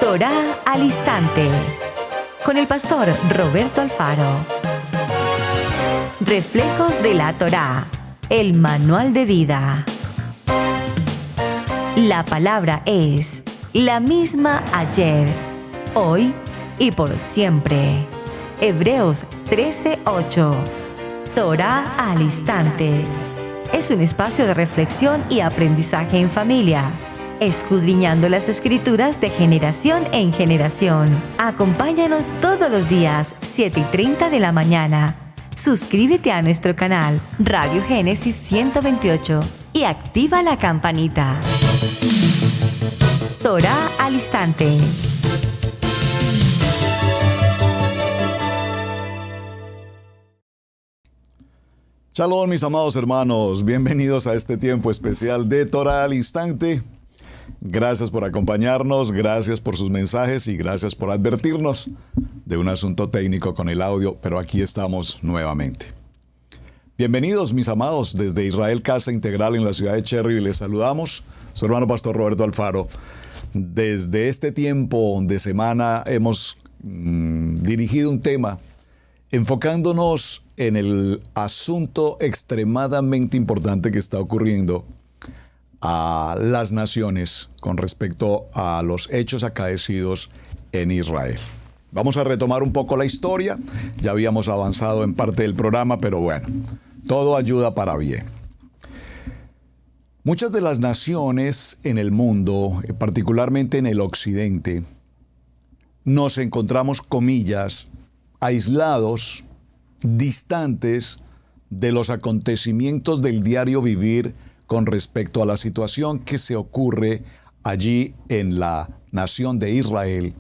Torá al Instante, con el pastor Roberto Alfaro. Reflejos de la Torá, el manual de vida. La palabra es la misma ayer, hoy y por siempre. Hebreos 13:8. Torá al Instante. Es un espacio de reflexión y aprendizaje en familia, escudriñando las Escrituras de generación en generación. Acompáñanos todos los días, 7:30 de la mañana. Suscríbete a nuestro canal Radio Génesis 128 y activa la campanita. Torá al Instante. Shalom, mis amados hermanos, bienvenidos a este tiempo especial de Torá al Instante. Gracias por acompañarnos, gracias por sus mensajes y gracias por advertirnos de un asunto técnico con el audio, pero aquí estamos nuevamente. Bienvenidos, mis amados, desde Israel Casa Integral en la ciudad de Cherry. Les saludamos, su hermano pastor Roberto Alfaro. Desde este tiempo de semana hemos dirigido un tema enfocándonos en el asunto extremadamente importante que está ocurriendo a las naciones con respecto a los hechos acaecidos en Israel. Vamos a retomar un poco la historia. Ya habíamos avanzado en parte del programa, pero bueno, todo ayuda para bien. Muchas de las naciones en el mundo, particularmente en el occidente, nos encontramos, comillas, aislados, distantes de los acontecimientos del diario vivir con respecto a la situación que se ocurre allí en la nación de Israel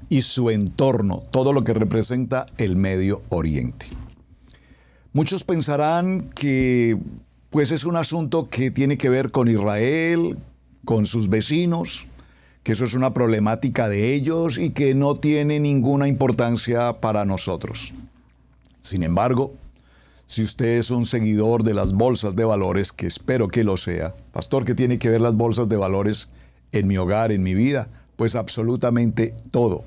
y su entorno, todo lo que representa el Medio Oriente. Muchos pensarán que pues es un asunto que tiene que ver con Israel, con sus vecinos, que eso es una problemática de ellos y que no tiene ninguna importancia para nosotros. Sin embargo, si usted es un seguidor de las bolsas de valores, que espero que lo sea, pastor, ¿qué tiene que ver las bolsas de valores en mi hogar, en mi vida? Pues absolutamente todo.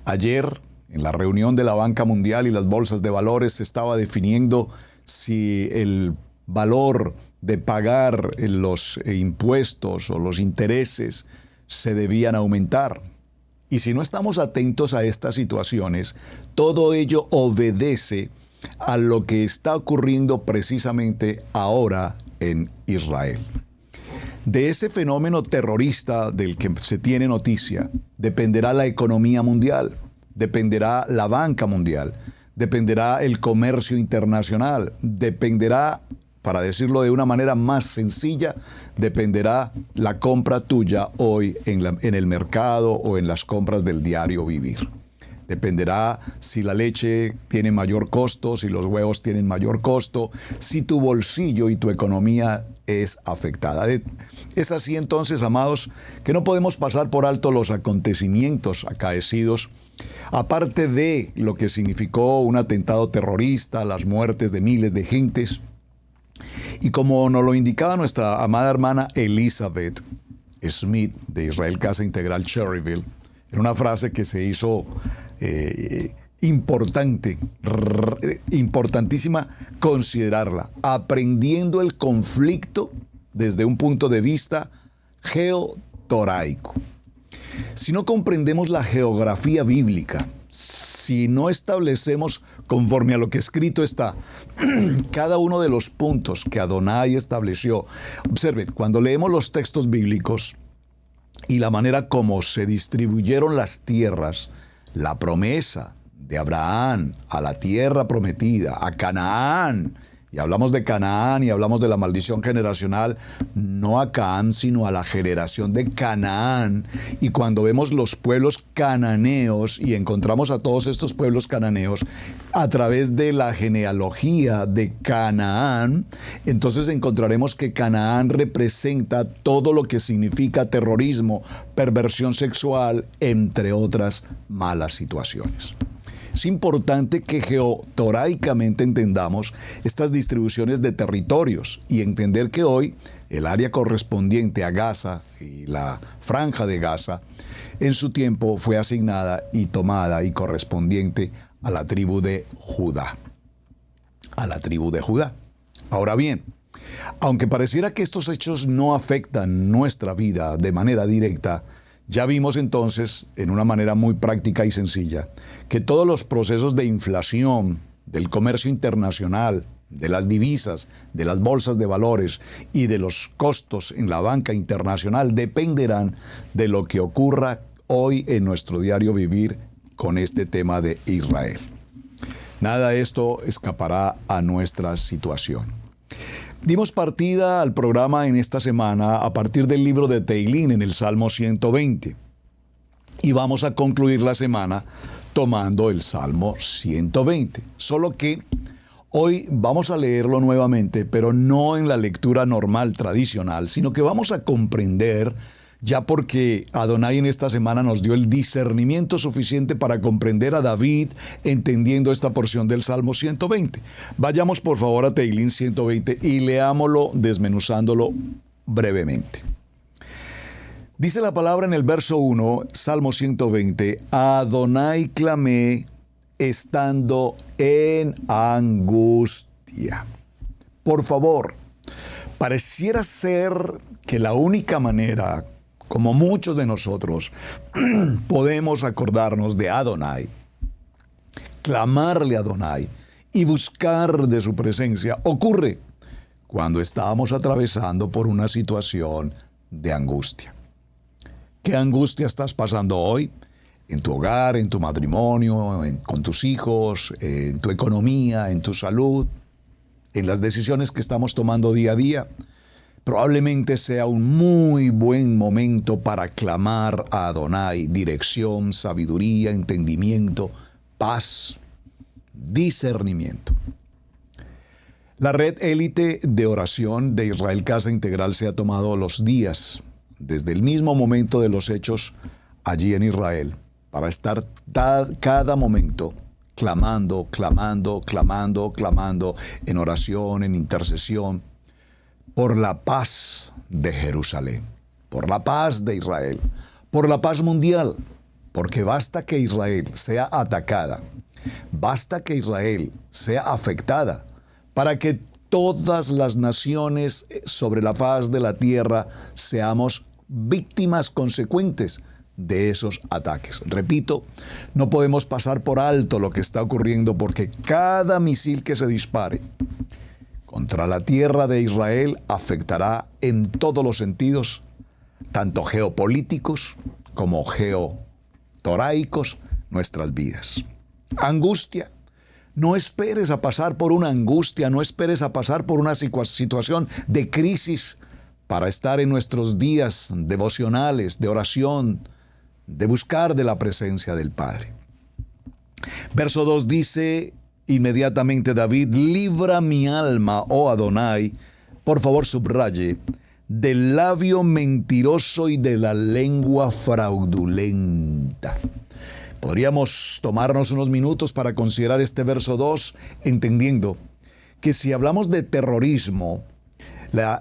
Ayer, en la reunión de la Banca Mundial y las bolsas de valores, se estaba definiendo si el valor de pagar los impuestos o los intereses se debían aumentar. Y si no estamos atentos a estas situaciones, todo ello obedece a lo que está ocurriendo precisamente ahora en Israel. De ese fenómeno terrorista del que se tiene noticia, dependerá la economía mundial, dependerá la banca mundial, dependerá el comercio internacional, dependerá, para decirlo de una manera más sencilla, dependerá la compra tuya hoy en el mercado o en las compras del diario vivir. Dependerá si la leche tiene mayor costo, si los huevos tienen mayor costo, si tu bolsillo y tu economía es afectada. Es así entonces, amados, que no podemos pasar por alto los acontecimientos acaecidos, aparte de lo que significó un atentado terrorista, las muertes de miles de gentes. Y como nos lo indicaba nuestra amada hermana Elizabeth Smith de Israel Casa Integral Cherryville, en una frase que se hizo importantísima considerarla, aprendiendo el conflicto desde un punto de vista geotoraico. Si no comprendemos la geografía bíblica, si no establecemos conforme a lo que escrito está cada uno de los puntos que Adonai estableció. Observen, cuando leemos los textos bíblicos y la manera como se distribuyeron las tierras, la promesa de Abraham a la tierra prometida, a Canaán, y hablamos de Canaán y hablamos de la maldición generacional, no a Canaán, sino a la generación de Canaán. Y cuando vemos los pueblos cananeos y encontramos a todos estos pueblos cananeos a través de la genealogía de Canaán, entonces encontraremos que Canaán representa todo lo que significa terrorismo, perversión sexual, entre otras malas situaciones. Es importante que geotoraicamente entendamos estas distribuciones de territorios y entender que hoy el área correspondiente a Gaza y la franja de Gaza en su tiempo fue asignada y tomada y correspondiente a la tribu de Judá. A la tribu de Judá. Ahora bien, aunque pareciera que estos hechos no afectan nuestra vida de manera directa, ya vimos entonces, en una manera muy práctica y sencilla, que todos los procesos de inflación, del comercio internacional, de las divisas, de las bolsas de valores y de los costos en la banca internacional dependerán de lo que ocurra hoy en nuestro diario vivir con este tema de Israel. Nada de esto escapará a nuestra situación. Dimos partida al programa en esta semana a partir del libro de Teilín en el Salmo 120. Y vamos a concluir la semana tomando el Salmo 120. Solo que hoy vamos a leerlo nuevamente, pero no en la lectura normal, tradicional, sino que vamos a comprender, ya porque Adonai en esta semana nos dio el discernimiento suficiente para comprender a David entendiendo esta porción del Salmo 120. Vayamos por favor a Teilín 120 y leámoslo desmenuzándolo brevemente. Dice la palabra en el verso 1, Salmo 120, a Adonai clamé estando en angustia. Por favor, pareciera ser que la única manera, como muchos de nosotros, podemos acordarnos de Adonai, clamarle a Adonai y buscar de su presencia, ocurre cuando estamos atravesando por una situación de angustia. ¿Qué angustia estás pasando hoy? En tu hogar, en tu matrimonio, con tus hijos, en tu economía, en tu salud, en las decisiones que estamos tomando día a día. Probablemente sea un muy buen momento para clamar a Adonai dirección, sabiduría, entendimiento, paz, discernimiento. La red élite de oración de Israel Casa Integral se ha tomado los días, desde el mismo momento de los hechos allí en Israel, para estar cada momento clamando en oración, en intercesión, por la paz de Jerusalén, por la paz de Israel, por la paz mundial, porque basta que Israel sea atacada, basta que Israel sea afectada, para que todas las naciones sobre la faz de la tierra seamos víctimas consecuentes de esos ataques. Repito, no podemos pasar por alto lo que está ocurriendo porque cada misil que se dispare contra la tierra de Israel afectará en todos los sentidos, tanto geopolíticos como geotoraicos, nuestras vidas. Angustia. No esperes a pasar por una angustia, no esperes a pasar por una situación de crisis para estar en nuestros días devocionales, de oración, de buscar de la presencia del Padre. Verso 2 dice inmediatamente David, libra mi alma, oh Adonai, por favor subraye, del labio mentiroso y de la lengua fraudulenta. Podríamos tomarnos unos minutos para considerar este verso 2, entendiendo que si hablamos de terrorismo,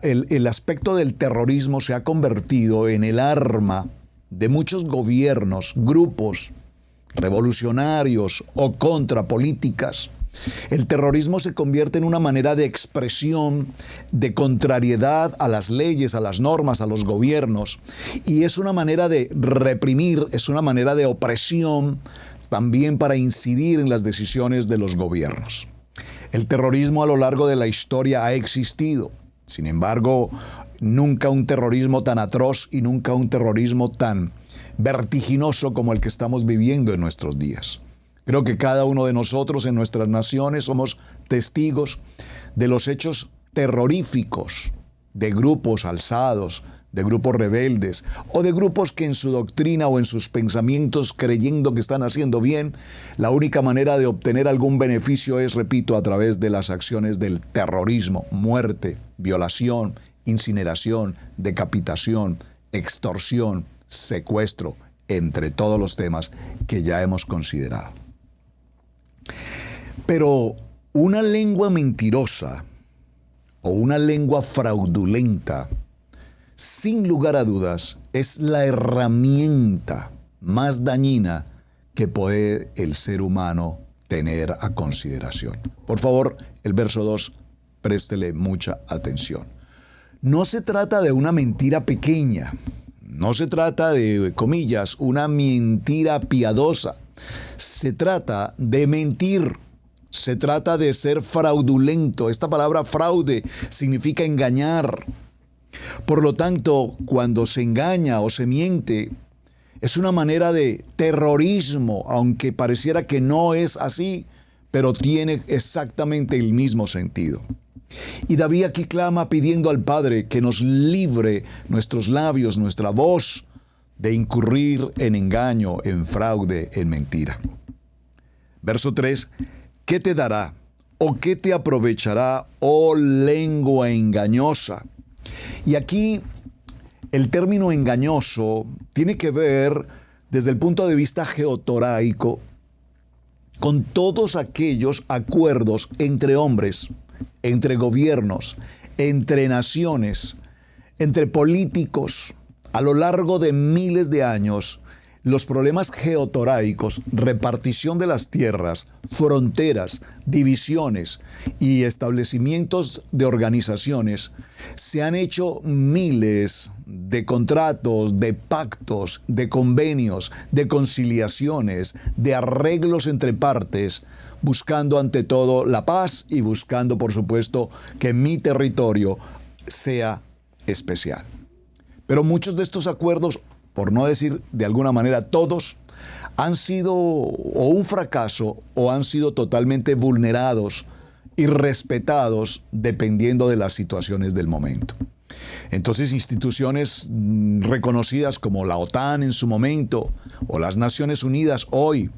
el aspecto del terrorismo se ha convertido en el arma de muchos gobiernos, grupos revolucionarios o contrapolíticas. El terrorismo se convierte en una manera de expresión de contrariedad a las leyes, a las normas, a los gobiernos. Y es una manera de reprimir, es una manera de opresión también para incidir en las decisiones de los gobiernos. El terrorismo a lo largo de la historia ha existido. Sin embargo, nunca un terrorismo tan atroz y nunca un terrorismo tan vertiginoso como el que estamos viviendo en nuestros días. Creo que cada uno de nosotros en nuestras naciones somos testigos de los hechos terroríficos de grupos alzados, de grupos rebeldes o de grupos que en su doctrina o en sus pensamientos, creyendo que están haciendo bien, la única manera de obtener algún beneficio es, repito, a través de las acciones del terrorismo, muerte, violación, incineración, decapitación, extorsión, secuestro, entre todos los temas que ya hemos considerado. Pero una lengua mentirosa o una lengua fraudulenta, sin lugar a dudas, es la herramienta más dañina que puede el ser humano tener a consideración. Por favor, el verso 2, préstele mucha atención. No se trata de una mentira pequeña, no se trata de, comillas, una mentira piadosa. Se trata de mentir, se trata de ser fraudulento. Esta palabra fraude significa engañar. Por lo tanto, cuando se engaña o se miente, es una manera de terrorismo, aunque pareciera que no es así, pero tiene exactamente el mismo sentido. Y David aquí clama pidiendo al Padre que nos libre nuestros labios, nuestra voz, de incurrir en engaño, en fraude, en mentira. Verso 3, ¿qué te dará o qué te aprovechará, oh lengua engañosa? Y aquí el término engañoso tiene que ver desde el punto de vista geotoraico con todos aquellos acuerdos entre hombres, entre gobiernos, entre naciones, entre políticos. A lo largo de miles de años, los problemas geotoraicos, repartición de las tierras, fronteras, divisiones y establecimientos de organizaciones, se han hecho miles de contratos, de pactos, de convenios, de conciliaciones, de arreglos entre partes, buscando ante todo la paz y buscando, por supuesto, que mi territorio sea especial. Pero muchos de estos acuerdos, por no decir de alguna manera todos, han sido o un fracaso o han sido totalmente vulnerados y respetados dependiendo de las situaciones del momento. Entonces, instituciones reconocidas como la OTAN en su momento, o las Naciones Unidas hoy,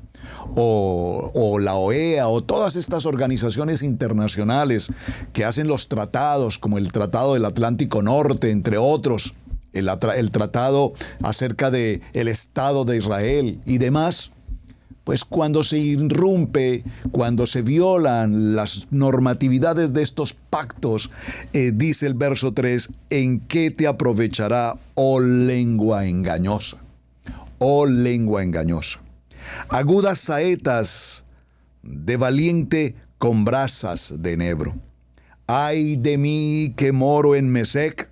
o la OEA, o todas estas organizaciones internacionales que hacen los tratados, como el Tratado del Atlántico Norte, entre otros, el tratado acerca del Estado de Israel y demás, pues cuando se irrumpe, cuando se violan las normatividades de estos pactos, dice el verso 3, ¿en qué te aprovechará, oh lengua engañosa? Oh lengua engañosa. Agudas saetas de valiente con brasas de enebro. Ay de mí que moro en Mesec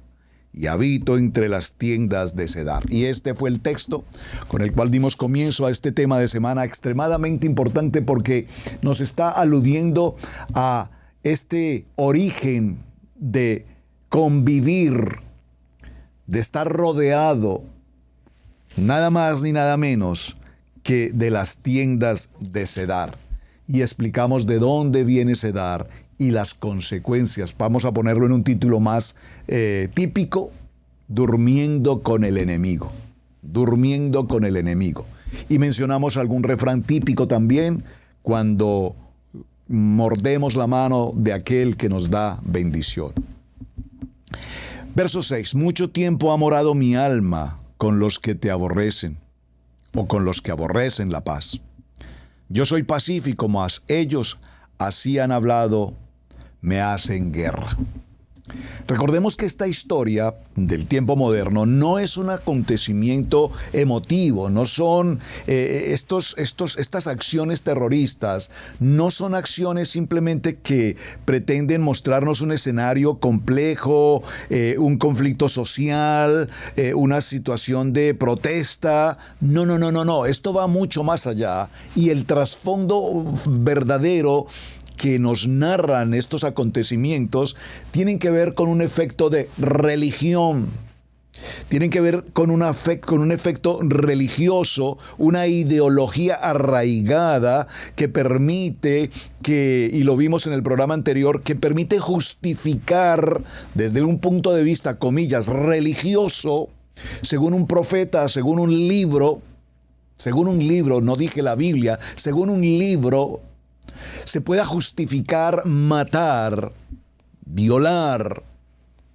y habito entre las tiendas de Cedar. Y este fue el texto con el cual dimos comienzo a este tema de semana extremadamente importante porque nos está aludiendo a este origen de convivir, de estar rodeado, nada más ni nada menos que de las tiendas de Cedar. Y explicamos de dónde viene Cedar y las consecuencias. Vamos a ponerlo en un título más típico: durmiendo con el enemigo. Durmiendo con el enemigo. Y mencionamos algún refrán típico también: cuando mordemos la mano de aquel que nos da bendición. Verso 6. Mucho tiempo ha morado mi alma con los que te aborrecen, o con los que aborrecen la paz. Yo soy pacífico, mas ellos así han hablado, me hacen guerra. Recordemos que esta historia del tiempo moderno no es un acontecimiento emotivo, no son estas acciones terroristas, no son acciones simplemente que pretenden mostrarnos un escenario complejo, un conflicto social, una situación de protesta. No. Esto va mucho más allá y el trasfondo verdadero que nos narran estos acontecimientos tienen que ver con un efecto de religión. Tienen que ver con un efecto religioso, una ideología arraigada que permite y lo vimos en el programa anterior, que permite justificar desde un punto de vista, comillas, religioso, según un profeta, según un libro, no dije la Biblia, según un libro, se pueda justificar matar, violar,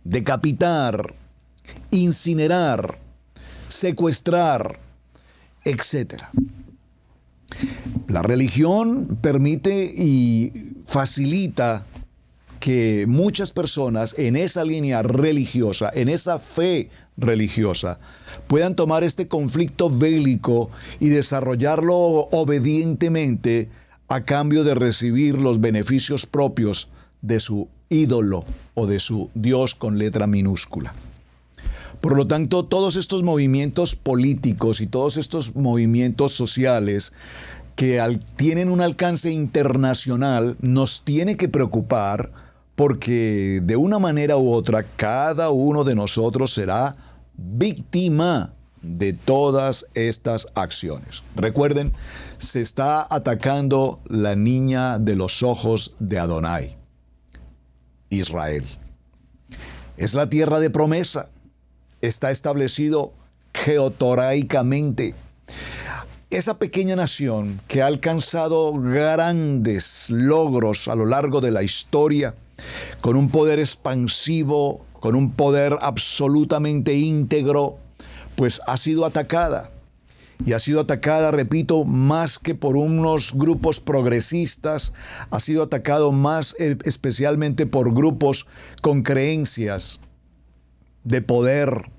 decapitar, incinerar, secuestrar, etc. La religión permite y facilita que muchas personas en esa línea religiosa, en esa fe religiosa, puedan tomar este conflicto bélico y desarrollarlo obedientemente a cambio de recibir los beneficios propios de su ídolo o de su Dios con letra minúscula. Por lo tanto, todos estos movimientos políticos y todos estos movimientos sociales que tienen un alcance internacional nos tiene que preocupar, porque de una manera u otra cada uno de nosotros será víctima de todas estas acciones. Recuerden, se está atacando la niña de los ojos de Adonai, Israel. Es la tierra de promesa. Está establecido geotoraicamente. Esa pequeña nación que ha alcanzado grandes logros a lo largo de la historia, con un poder expansivo, con un poder absolutamente íntegro, pues ha sido atacada. Y ha sido atacada, repito, más que por unos grupos progresistas, ha sido atacado más especialmente por grupos con creencias de poder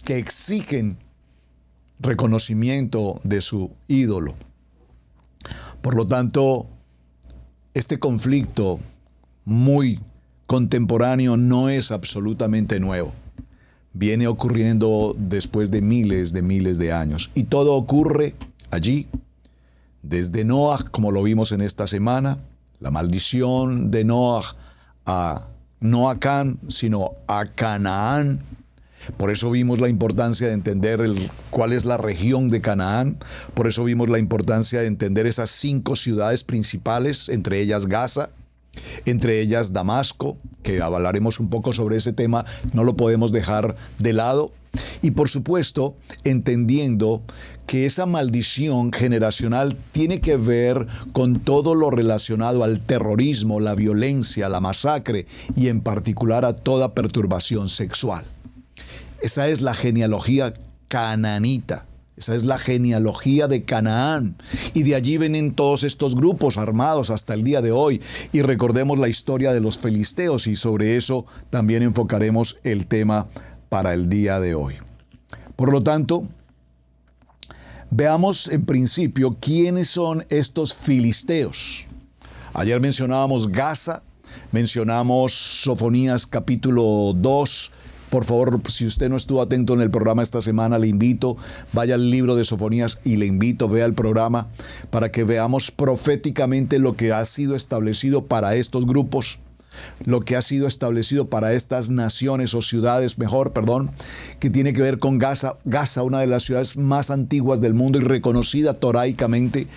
que exigen reconocimiento de su ídolo. Por lo tanto, este conflicto muy contemporáneo no es absolutamente nuevo. Viene ocurriendo después de miles de años. Y todo ocurre allí, desde Noah, como lo vimos en esta semana, la maldición de Noah no a Can, sino a Canaán. Por eso vimos la importancia de entender cuál es la región de Canaán. Por eso vimos la importancia de entender esas 5 ciudades principales, entre ellas Gaza, entre ellas Damasco, que hablaremos un poco sobre ese tema, no lo podemos dejar de lado. Y por supuesto, entendiendo que esa maldición generacional tiene que ver con todo lo relacionado al terrorismo, la violencia, la masacre y en particular a toda perturbación sexual. Esa es la genealogía cananita. Esa es la genealogía de Canaán. Y de allí vienen todos estos grupos armados hasta el día de hoy. Y recordemos la historia de los filisteos y sobre eso también enfocaremos el tema para el día de hoy. Por lo tanto, veamos en principio quiénes son estos filisteos. Ayer mencionábamos Gaza, mencionamos Sofonías capítulo 2. Por favor, si usted no estuvo atento en el programa esta semana, le invito, vaya al libro de Sofonías y le invito, vea el programa para que veamos proféticamente lo que ha sido establecido para estos grupos, lo que ha sido establecido para estas naciones o ciudades, que tiene que ver con Gaza. Gaza, una de las ciudades más antiguas del mundo y reconocida toraicamente.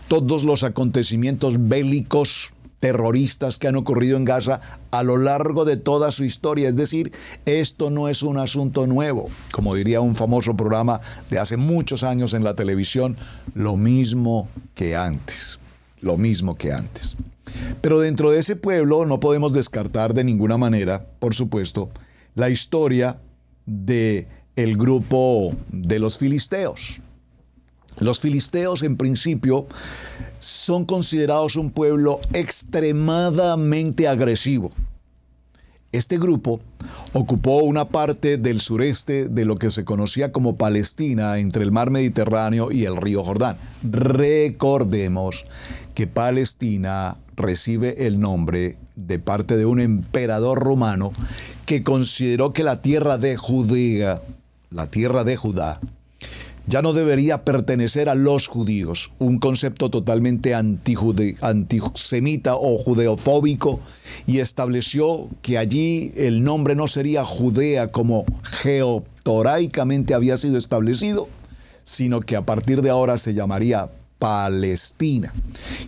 Todos los acontecimientos bélicos terroristas que han ocurrido en Gaza a lo largo de toda su historia. Es decir, esto no es un asunto nuevo. Como diría un famoso programa de hace muchos años en la televisión, lo mismo que antes. Lo mismo que antes. Pero dentro de ese pueblo no podemos descartar de ninguna manera, por supuesto, la historia del grupo de los filisteos. Los filisteos, en principio, son considerados un pueblo extremadamente agresivo. Este grupo ocupó una parte del sureste de lo que se conocía como Palestina, entre el mar Mediterráneo y el río Jordán. Recordemos que Palestina recibe el nombre de parte de un emperador romano que consideró que la tierra de Judea, la tierra de Judá, ya no debería pertenecer a los judíos, un concepto totalmente antisemita o judeofóbico, y estableció que allí el nombre no sería Judea como geotoraicamente había sido establecido, sino que a partir de ahora se llamaría Palestina.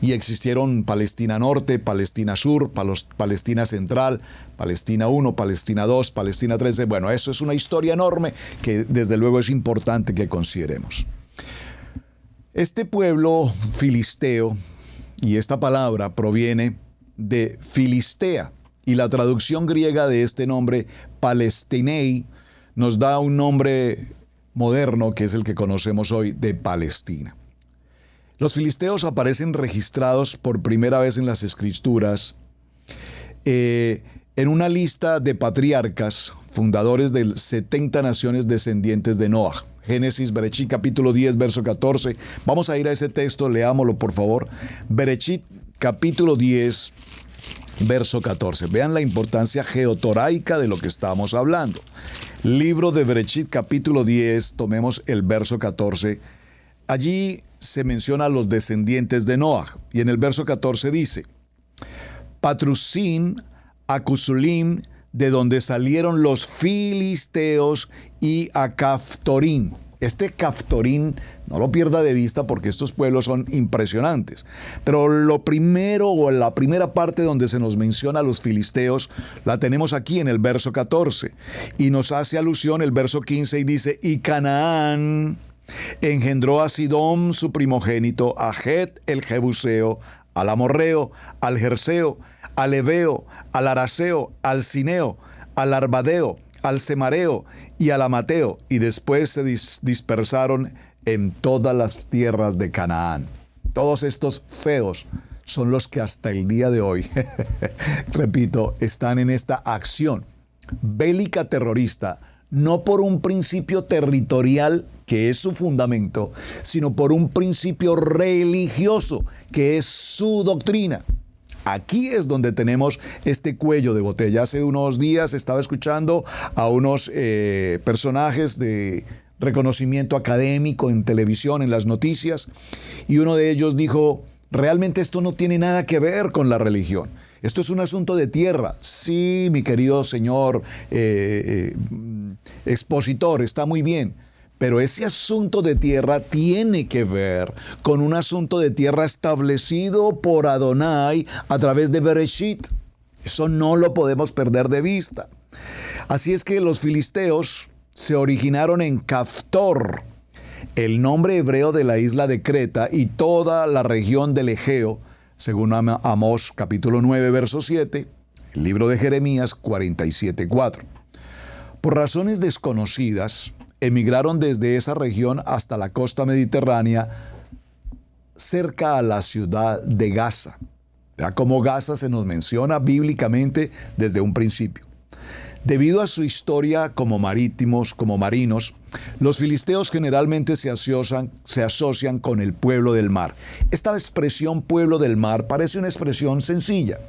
Y existieron Palestina Norte, Palestina Sur, Palestina Central, Palestina 1, Palestina 2, Palestina 13. Bueno, eso es una historia enorme que desde luego es importante que consideremos. Este pueblo filisteo, y esta palabra proviene de Filistea, y la traducción griega de este nombre, Palestinei, nos da un nombre moderno que es el que conocemos hoy de Palestina. Los filisteos aparecen registrados por primera vez en las Escrituras en una lista de patriarcas, fundadores de 70 naciones descendientes de Noah. Génesis, Berechit, capítulo 10, verso 14. Vamos a ir a ese texto, leámoslo por favor. Berechit, capítulo 10, verso 14. Vean la importancia geotoraica de lo que estamos hablando. Libro de Berechit, capítulo 10, tomemos el verso 14. Allí se menciona a los descendientes de Noah, y en el verso 14 dice: Patrusín, Acusulim, de donde salieron los filisteos, y a Caftorín. Este Caftorín, no lo pierda de vista porque estos pueblos son impresionantes. Pero lo primero, o la primera parte donde se nos menciona a los filisteos, la tenemos aquí en el verso 14. Y nos hace alusión el verso 15 y dice: y Canaán engendró a Sidón su primogénito, a Het el Jebuseo, al Amorreo, al Jerseo, al Heveo, al Araseo, al Cineo, al Arbadeo, al Semareo y al Amateo, y después se dispersaron en todas las tierras de Canaán. Todos estos feos son los que hasta el día de hoy, repito, están en esta acción bélica terrorista, no por un principio territorial, que es su fundamento, sino por un principio religioso, que es su doctrina. Aquí es donde tenemos este cuello de botella. Hace unos días estaba escuchando a unos personajes de reconocimiento académico en televisión, en las noticias, y uno de ellos dijo: realmente esto no tiene nada que ver con la religión. Esto es un asunto de tierra. Sí, mi querido señor expositor, está muy bien. Pero ese asunto de tierra tiene que ver con un asunto de tierra establecido por Adonai a través de Bereshit. Eso no lo podemos perder de vista. Así es que los filisteos se originaron en Caftor, el nombre hebreo de la isla de Creta y toda la región del Egeo, según Amós capítulo 9, verso 7, el libro de Jeremías 47, 4. Por razones desconocidas, emigraron desde esa región hasta la costa mediterránea, cerca a la ciudad de Gaza. Vea cómo Gaza se nos menciona bíblicamente desde un principio. Debido a su historia como marítimos, como marinos, los filisteos generalmente se asocian con el pueblo del mar. Esta expresión pueblo del mar parece una expresión sencilla.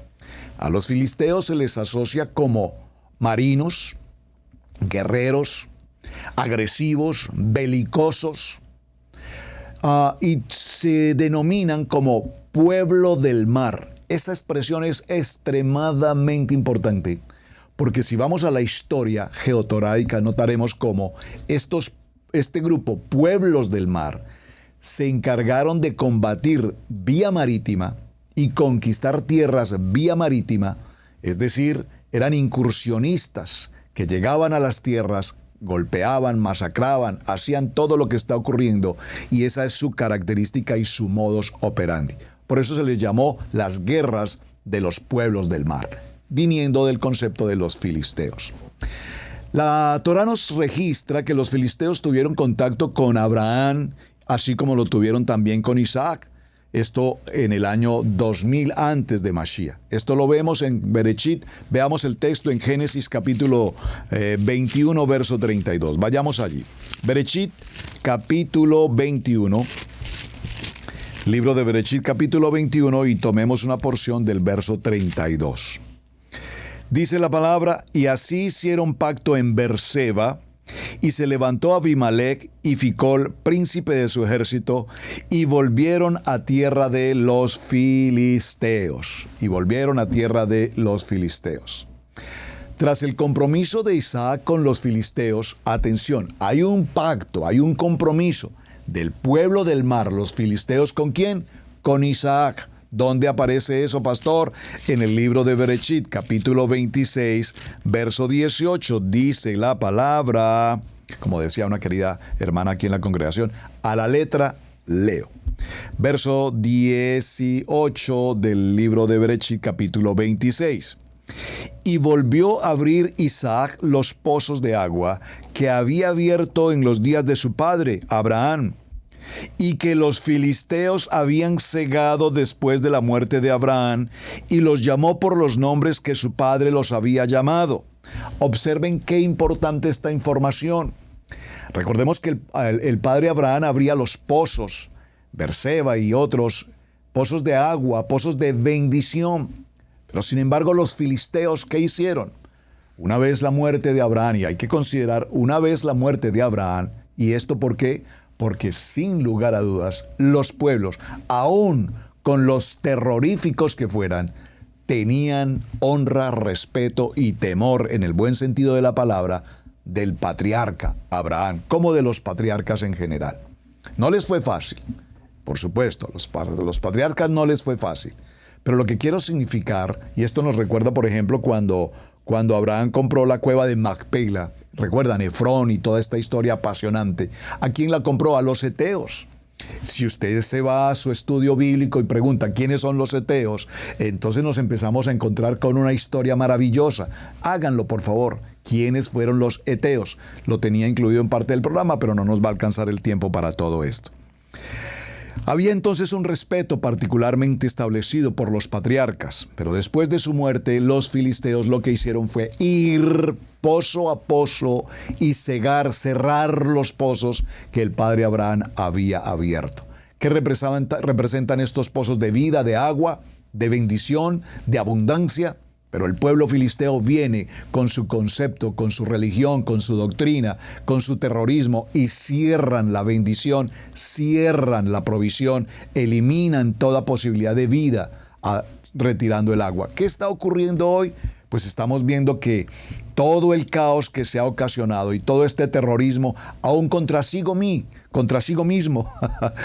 A los filisteos se les asocia como marinos, guerreros, agresivos, belicosos, y se denominan como pueblo del mar. Esa expresión es extremadamente importante, porque si vamos a la historia geotoraica, notaremos cómo este grupo, pueblos del mar, se encargaron de combatir vía marítima y conquistar tierras vía marítima, es decir, eran incursionistas que llegaban a las tierras, golpeaban, masacraban, hacían todo lo que está ocurriendo, y esa es su característica y su modus operandi. Por eso se les llamó las guerras de los pueblos del mar, viniendo del concepto de los filisteos. La Torá nos registra que los filisteos tuvieron contacto con Abraham, así como lo tuvieron también con Isaac. Esto en el año 2000 antes de Mashiach. Esto lo vemos en Berechit. Veamos el texto en Génesis capítulo 21, verso 32. Vayamos allí. Berechit, capítulo 21. Libro de Berechit, capítulo 21, y tomemos una porción del verso 32. Dice la palabra: y así hicieron pacto en Berseba, y se levantó Abimelech y Ficol, príncipe de su ejército, y volvieron a tierra de los filisteos. Tras el compromiso de Isaac con los filisteos, atención, hay un pacto, hay un compromiso del pueblo del mar, los filisteos, ¿con quién? Con Isaac. ¿Dónde aparece eso, pastor? En el libro de Berechit, capítulo 26, verso 18, dice la palabra, como decía una querida hermana aquí en la congregación, a la letra leo. Verso 18 del libro de Berechit, capítulo 26. Y volvió a abrir Isaac los pozos de agua que había abierto en los días de su padre, Abraham. y que los filisteos habían cegado después de la muerte de Abraham, y los llamó por los nombres que su padre los había llamado. Observen qué importante esta información. Recordemos que el padre Abraham abría los pozos, Berseba y otros, pozos de agua, pozos de bendición. Pero sin embargo, los filisteos, ¿qué hicieron? Una vez la muerte de Abraham, y hay que considerar una vez la muerte de Abraham, ¿y esto por qué? Porque sin lugar a dudas, los pueblos, aún con los terroríficos que fueran, tenían honra, respeto y temor, en el buen sentido de la palabra, del patriarca Abraham, como de los patriarcas en general. No les fue fácil, por supuesto, los patriarcas no les fue fácil. Pero lo que quiero significar, y esto nos recuerda, por ejemplo, cuando Abraham compró la cueva de Macpela, recuerdan Efrón y toda esta historia apasionante. ¿A quién la compró? A los heteos. Si usted se va a su estudio bíblico y pregunta quiénes son los heteos, entonces nos empezamos a encontrar con una historia maravillosa. Háganlo, por favor. ¿Quiénes fueron los heteos? Lo tenía incluido en parte del programa, pero no nos va a alcanzar el tiempo para todo esto. Había entonces un respeto particularmente establecido por los patriarcas, pero después de su muerte, los filisteos lo que hicieron fue ir pozo a pozo y cerrar los pozos que el padre Abraham había abierto. ¿Qué representan estos pozos de vida, de agua, de bendición, de abundancia? Pero el pueblo filisteo viene con su concepto, con su religión, con su doctrina, con su terrorismo y cierran la bendición, cierran la provisión, eliminan toda posibilidad de vida retirando el agua. ¿Qué está ocurriendo hoy? Pues estamos viendo que todo el caos que se ha ocasionado y todo este terrorismo, aún contra sí mismo,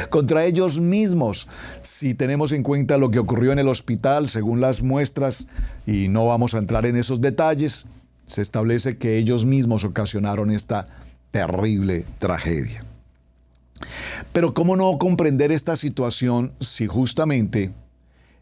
contra ellos mismos, si tenemos en cuenta lo que ocurrió en el hospital, según las muestras, y no vamos a entrar en esos detalles, se establece que ellos mismos ocasionaron esta terrible tragedia. Pero ¿cómo no comprender esta situación si justamente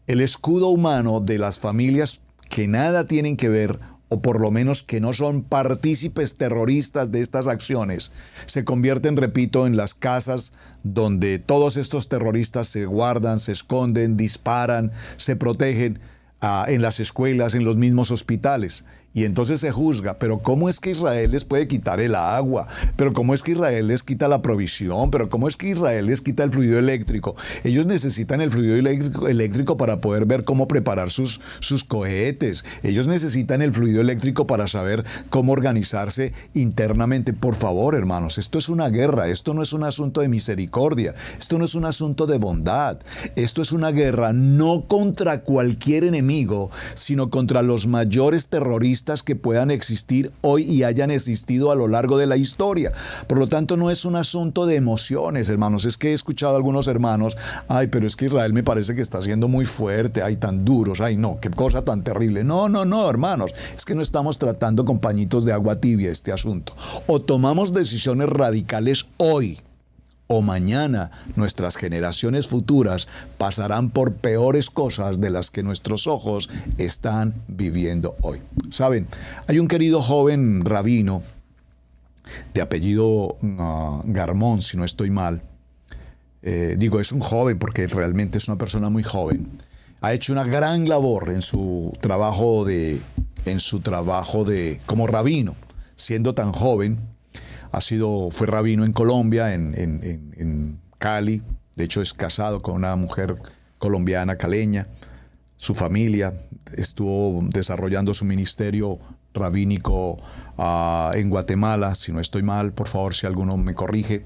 el escudo humano de las familias que nada tienen que ver, o por lo menos que no son partícipes terroristas de estas acciones, se convierten, repito, en las casas donde todos estos terroristas se guardan, se esconden, disparan, se protegen, en las escuelas, en los mismos hospitales? Y entonces se juzga, pero ¿cómo es que Israel les puede quitar el agua? ¿Pero cómo es que Israel les quita la provisión? ¿Pero cómo es que Israel les quita el fluido eléctrico? Ellos necesitan el fluido eléctrico para poder ver cómo preparar sus cohetes. Ellos necesitan el fluido eléctrico para saber cómo organizarse internamente. Por favor, hermanos, esto es una guerra. Esto no es un asunto de misericordia. Esto no es un asunto de bondad. Esto es una guerra no contra cualquier enemigo, sino contra los mayores terroristas que puedan existir hoy y hayan existido a lo largo de la historia. Por lo tanto, no es un asunto de emociones, hermanos. Es que he escuchado a algunos hermanos, pero es que Israel me parece que está siendo muy fuerte, tan duros, no, qué cosa tan terrible. No, hermanos, es que no estamos tratando con pañitos de agua tibia este asunto. O tomamos decisiones radicales hoy, o mañana nuestras generaciones futuras pasarán por peores cosas de las que nuestros ojos están viviendo hoy. Saben, hay un querido joven rabino de apellido Garmón, si no estoy mal. Es un joven porque realmente es una persona muy joven. Ha hecho una gran labor en su trabajo como rabino, siendo tan joven. Fue rabino en Colombia, en Cali. De hecho, es casado con una mujer colombiana, caleña. Su familia estuvo desarrollando su ministerio rabínico en Guatemala, si no estoy mal, por favor, si alguno me corrige.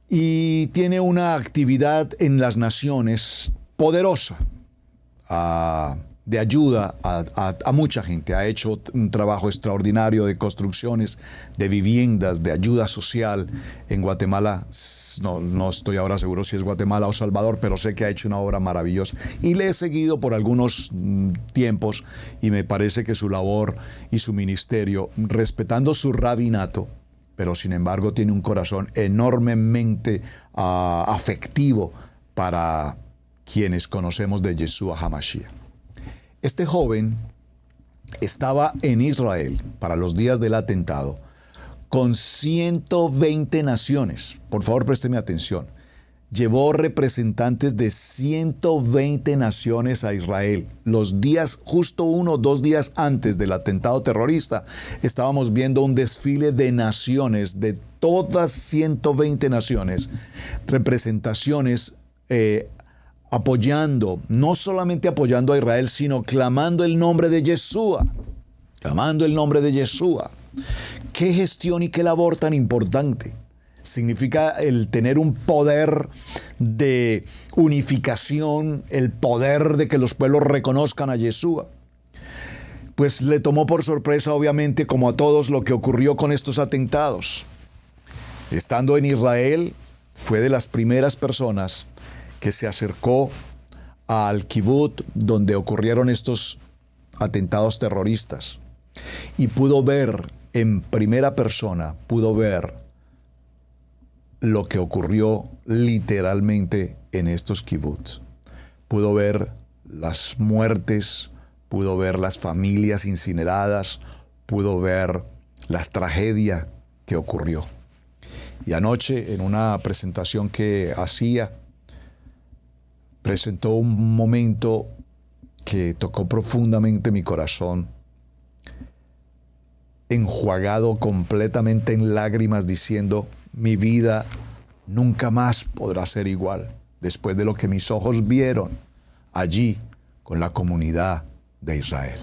Y tiene una actividad en las naciones poderosa, de ayuda a mucha gente. Ha hecho un trabajo extraordinario de construcciones, de viviendas, de ayuda social en Guatemala. No estoy ahora seguro si es Guatemala o Salvador, pero sé que ha hecho una obra maravillosa. Y le he seguido por algunos tiempos y me parece que su labor y su ministerio, respetando su rabinato, pero sin embargo tiene un corazón enormemente afectivo para quienes conocemos de Yeshua HaMashiach. Este joven estaba en Israel para los días del atentado con 120 naciones. Por favor, présteme atención. Llevó representantes de 120 naciones a Israel. Los días, justo 1 o 2 días antes del atentado terrorista, estábamos viendo un desfile de naciones, de todas 120 naciones, representaciones apoyando, no solamente apoyando a Israel, sino clamando el nombre de Yeshua. Clamando el nombre de Yeshua. Qué gestión y qué labor tan importante. Significa el tener un poder de unificación, el poder de que los pueblos reconozcan a Yeshua. Pues le tomó por sorpresa, obviamente, como a todos, lo que ocurrió con estos atentados. Estando en Israel, fue de las primeras personas que se acercó al kibut donde ocurrieron estos atentados terroristas y pudo ver en primera persona, pudo ver lo que ocurrió literalmente en estos kibbutz. Pudo ver las muertes, pudo ver las familias incineradas, pudo ver las tragedias que ocurrió. Y anoche, en una presentación que hacía, presentó un momento que tocó profundamente mi corazón, enjuagado completamente en lágrimas, diciendo: mi vida nunca más podrá ser igual después de lo que mis ojos vieron allí con la comunidad de Israel.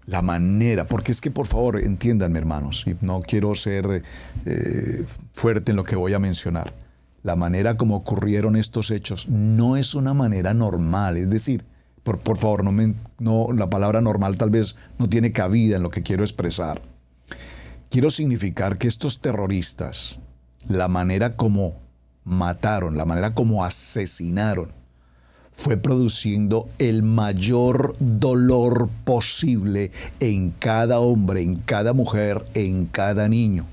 La manera, porque es que, por favor, entiéndanme, hermanos, y no quiero ser fuerte en lo que voy a mencionar. La manera como ocurrieron estos hechos no es una manera normal, es decir, por favor, la palabra normal tal vez no tiene cabida en lo que quiero expresar. Quiero significar que estos terroristas, la manera como mataron, la manera como asesinaron, fue produciendo el mayor dolor posible en cada hombre, en cada mujer, en cada niño.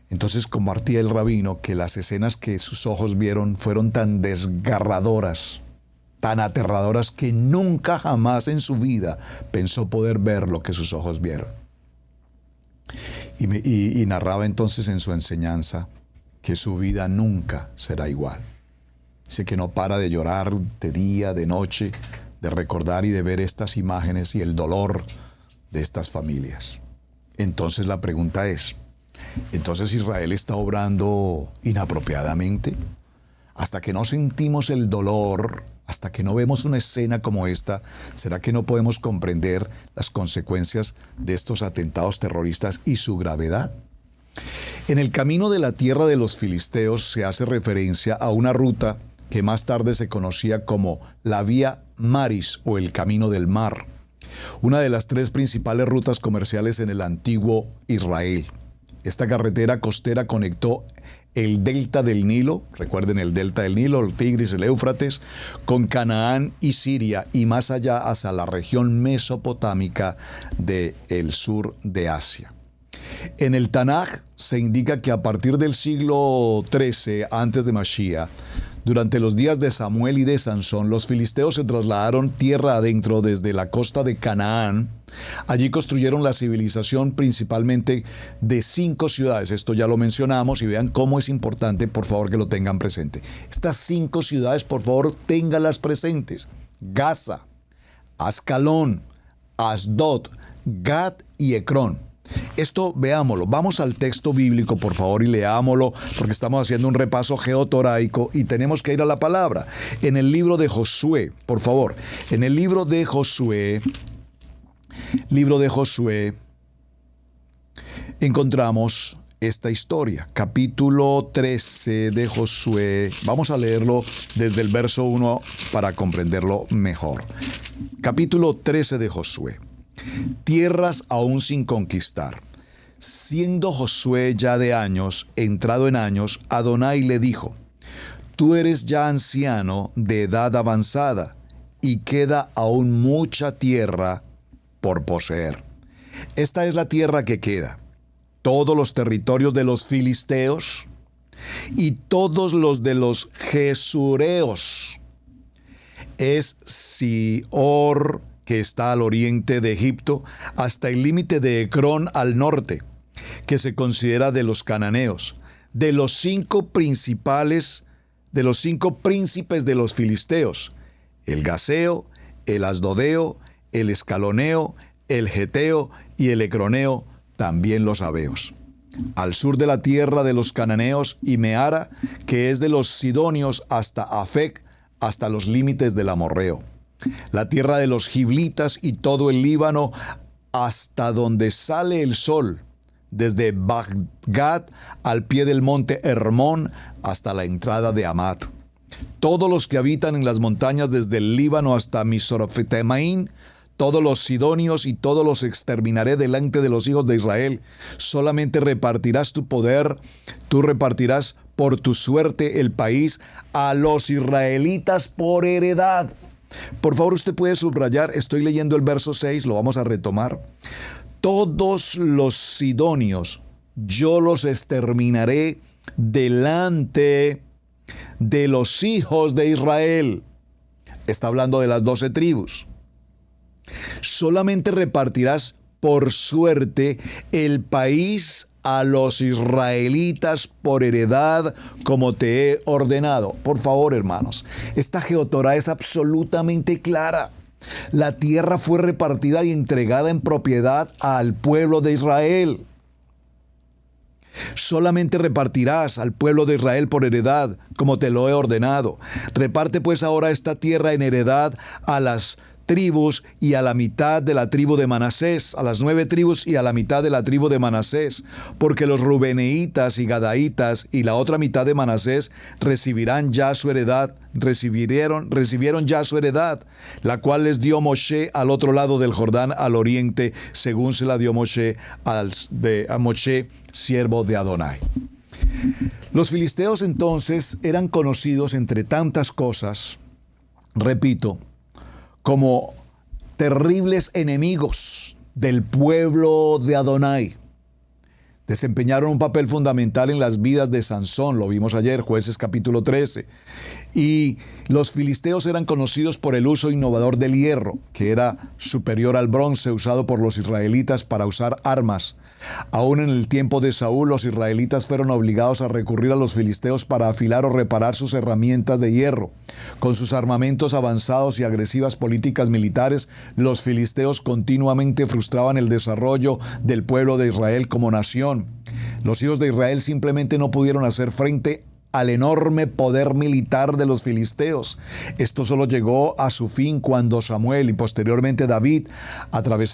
Entonces compartía el rabino que las escenas que sus ojos vieron fueron tan desgarradoras, tan aterradoras, que nunca jamás en su vida pensó poder ver lo que sus ojos vieron. Y narraba entonces en su enseñanza que su vida nunca será igual. Dice que no para de llorar de día, de noche, de recordar y de ver estas imágenes y el dolor de estas familias. Entonces la pregunta es, ¿entonces Israel está obrando inapropiadamente? Hasta que no sentimos el dolor, hasta que no vemos una escena como esta, ¿será que no podemos comprender las consecuencias de estos atentados terroristas y su gravedad? En el camino de la tierra de los filisteos se hace referencia a una ruta que más tarde se conocía como la Vía Maris o el Camino del Mar, una de las 3 principales rutas comerciales en el antiguo Israel. Esta carretera costera conectó el delta del Nilo, recuerden el delta del Nilo, el Tigris, el Éufrates, con Canaán y Siria y más allá hacia la región mesopotámica del sur de Asia. En el Tanaj se indica que a partir del siglo XIII antes de Mashiach, durante los días de Samuel y de Sansón, los filisteos se trasladaron tierra adentro desde la costa de Canaán. Allí construyeron la civilización principalmente de 5 ciudades. Esto ya lo mencionamos y vean cómo es importante, por favor, que lo tengan presente. Estas 5 ciudades, por favor, ténganlas presentes. Gaza, Ascalón, Asdod, Gad y Ecrón. Esto veámoslo, vamos al texto bíblico por favor y leámoslo porque estamos haciendo un repaso geotoraico y tenemos que ir a la palabra. En el libro de Josué, por favor, en el libro de Josué, encontramos esta historia, capítulo 13 de Josué. Vamos a leerlo desde el verso 1 para comprenderlo mejor. Capítulo 13 de Josué. Tierras aún sin conquistar. Siendo Josué ya de años, entrado en años, Adonai le dijo: tú eres ya anciano de edad avanzada, y queda aún mucha tierra por poseer. Esta es la tierra que queda: todos los territorios de los filisteos y todos los de los gesureos. Es Sior, que está al oriente de Egipto, hasta el límite de Ecrón al norte, que se considera de los cananeos, de los 5 príncipes de los filisteos: el gaseo, el asdodeo, el escaloneo, el geteo y el ecroneo, también los sabeos. Al sur de la tierra de los cananeos y Meara, que es de los sidonios hasta Afec, hasta los límites del amorreo. La tierra de los giblitas y todo el Líbano, hasta donde sale el sol, desde Bagdad al pie del monte Hermón hasta la entrada de Hamat. Todos los que habitan en las montañas desde el Líbano hasta Misrefotemaim, todos los sidonios y todos los exterminaré delante de los hijos de Israel. Solamente repartirás tu poder, tú repartirás por tu suerte el país a los israelitas por heredad. Por favor, usted puede subrayar, estoy leyendo el verso 6, lo vamos a retomar. Todos los sidonios yo los exterminaré delante de los hijos de Israel. Está hablando de las 12 tribus. Solamente repartirás por suerte el país a los israelitas por heredad, como te he ordenado. Por favor, hermanos, esta Geotorá es absolutamente clara. La tierra fue repartida y entregada en propiedad al pueblo de Israel. Solamente repartirás al pueblo de Israel por heredad, como te lo he ordenado. Reparte pues ahora esta tierra en heredad a las tribus y a la mitad de la tribu de Manasés, a las 9 tribus y a la mitad de la tribu de Manasés, porque los rubeneitas y gadaitas y la otra mitad de Manasés recibieron ya su heredad, la cual les dio Moshe al otro lado del Jordán, al oriente, según se la dio Moshe a Moshe, siervo de Adonai. Los filisteos entonces eran conocidos, entre tantas cosas, repito, como terribles enemigos del pueblo de Adonai. Desempeñaron un papel fundamental en las vidas de Sansón, lo vimos ayer, Jueces capítulo 13. Y los filisteos eran conocidos por el uso innovador del hierro, que era superior al bronce usado por los israelitas para usar armas. Aún en el tiempo de Saúl, los israelitas fueron obligados a recurrir a los filisteos para afilar o reparar sus herramientas de hierro. Con sus armamentos avanzados y agresivas políticas militares, los filisteos continuamente frustraban el desarrollo del pueblo de Israel como nación. Los hijos de Israel simplemente no pudieron hacer frente al enorme poder militar de los filisteos. Esto solo llegó a su fin cuando Samuel y posteriormente David, a través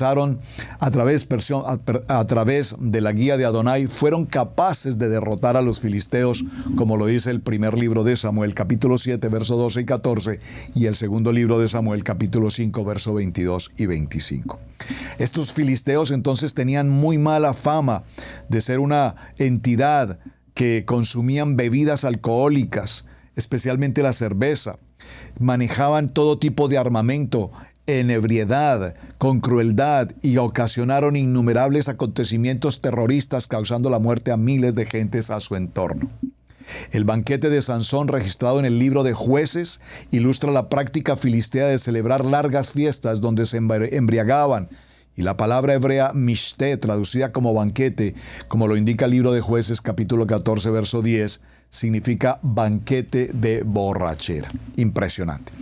de la guía de Adonai, fueron capaces de derrotar a los filisteos, como lo dice el primer libro de Samuel, capítulo 7, verso 12 y 14, y el segundo libro de Samuel, capítulo 5, verso 22 y 25. Estos filisteos entonces tenían muy mala fama de ser una entidad que consumían bebidas alcohólicas, especialmente la cerveza. Manejaban todo tipo de armamento en ebriedad, con crueldad, y ocasionaron innumerables acontecimientos terroristas, causando la muerte a miles de gentes a su entorno. El banquete de Sansón, registrado en el libro de Jueces, ilustra la práctica filistea de celebrar largas fiestas donde se embriagaban. Y la palabra hebrea mishté, traducida como banquete, como lo indica el libro de Jueces, capítulo 14, verso 10, significa banquete de borrachera. Impresionante.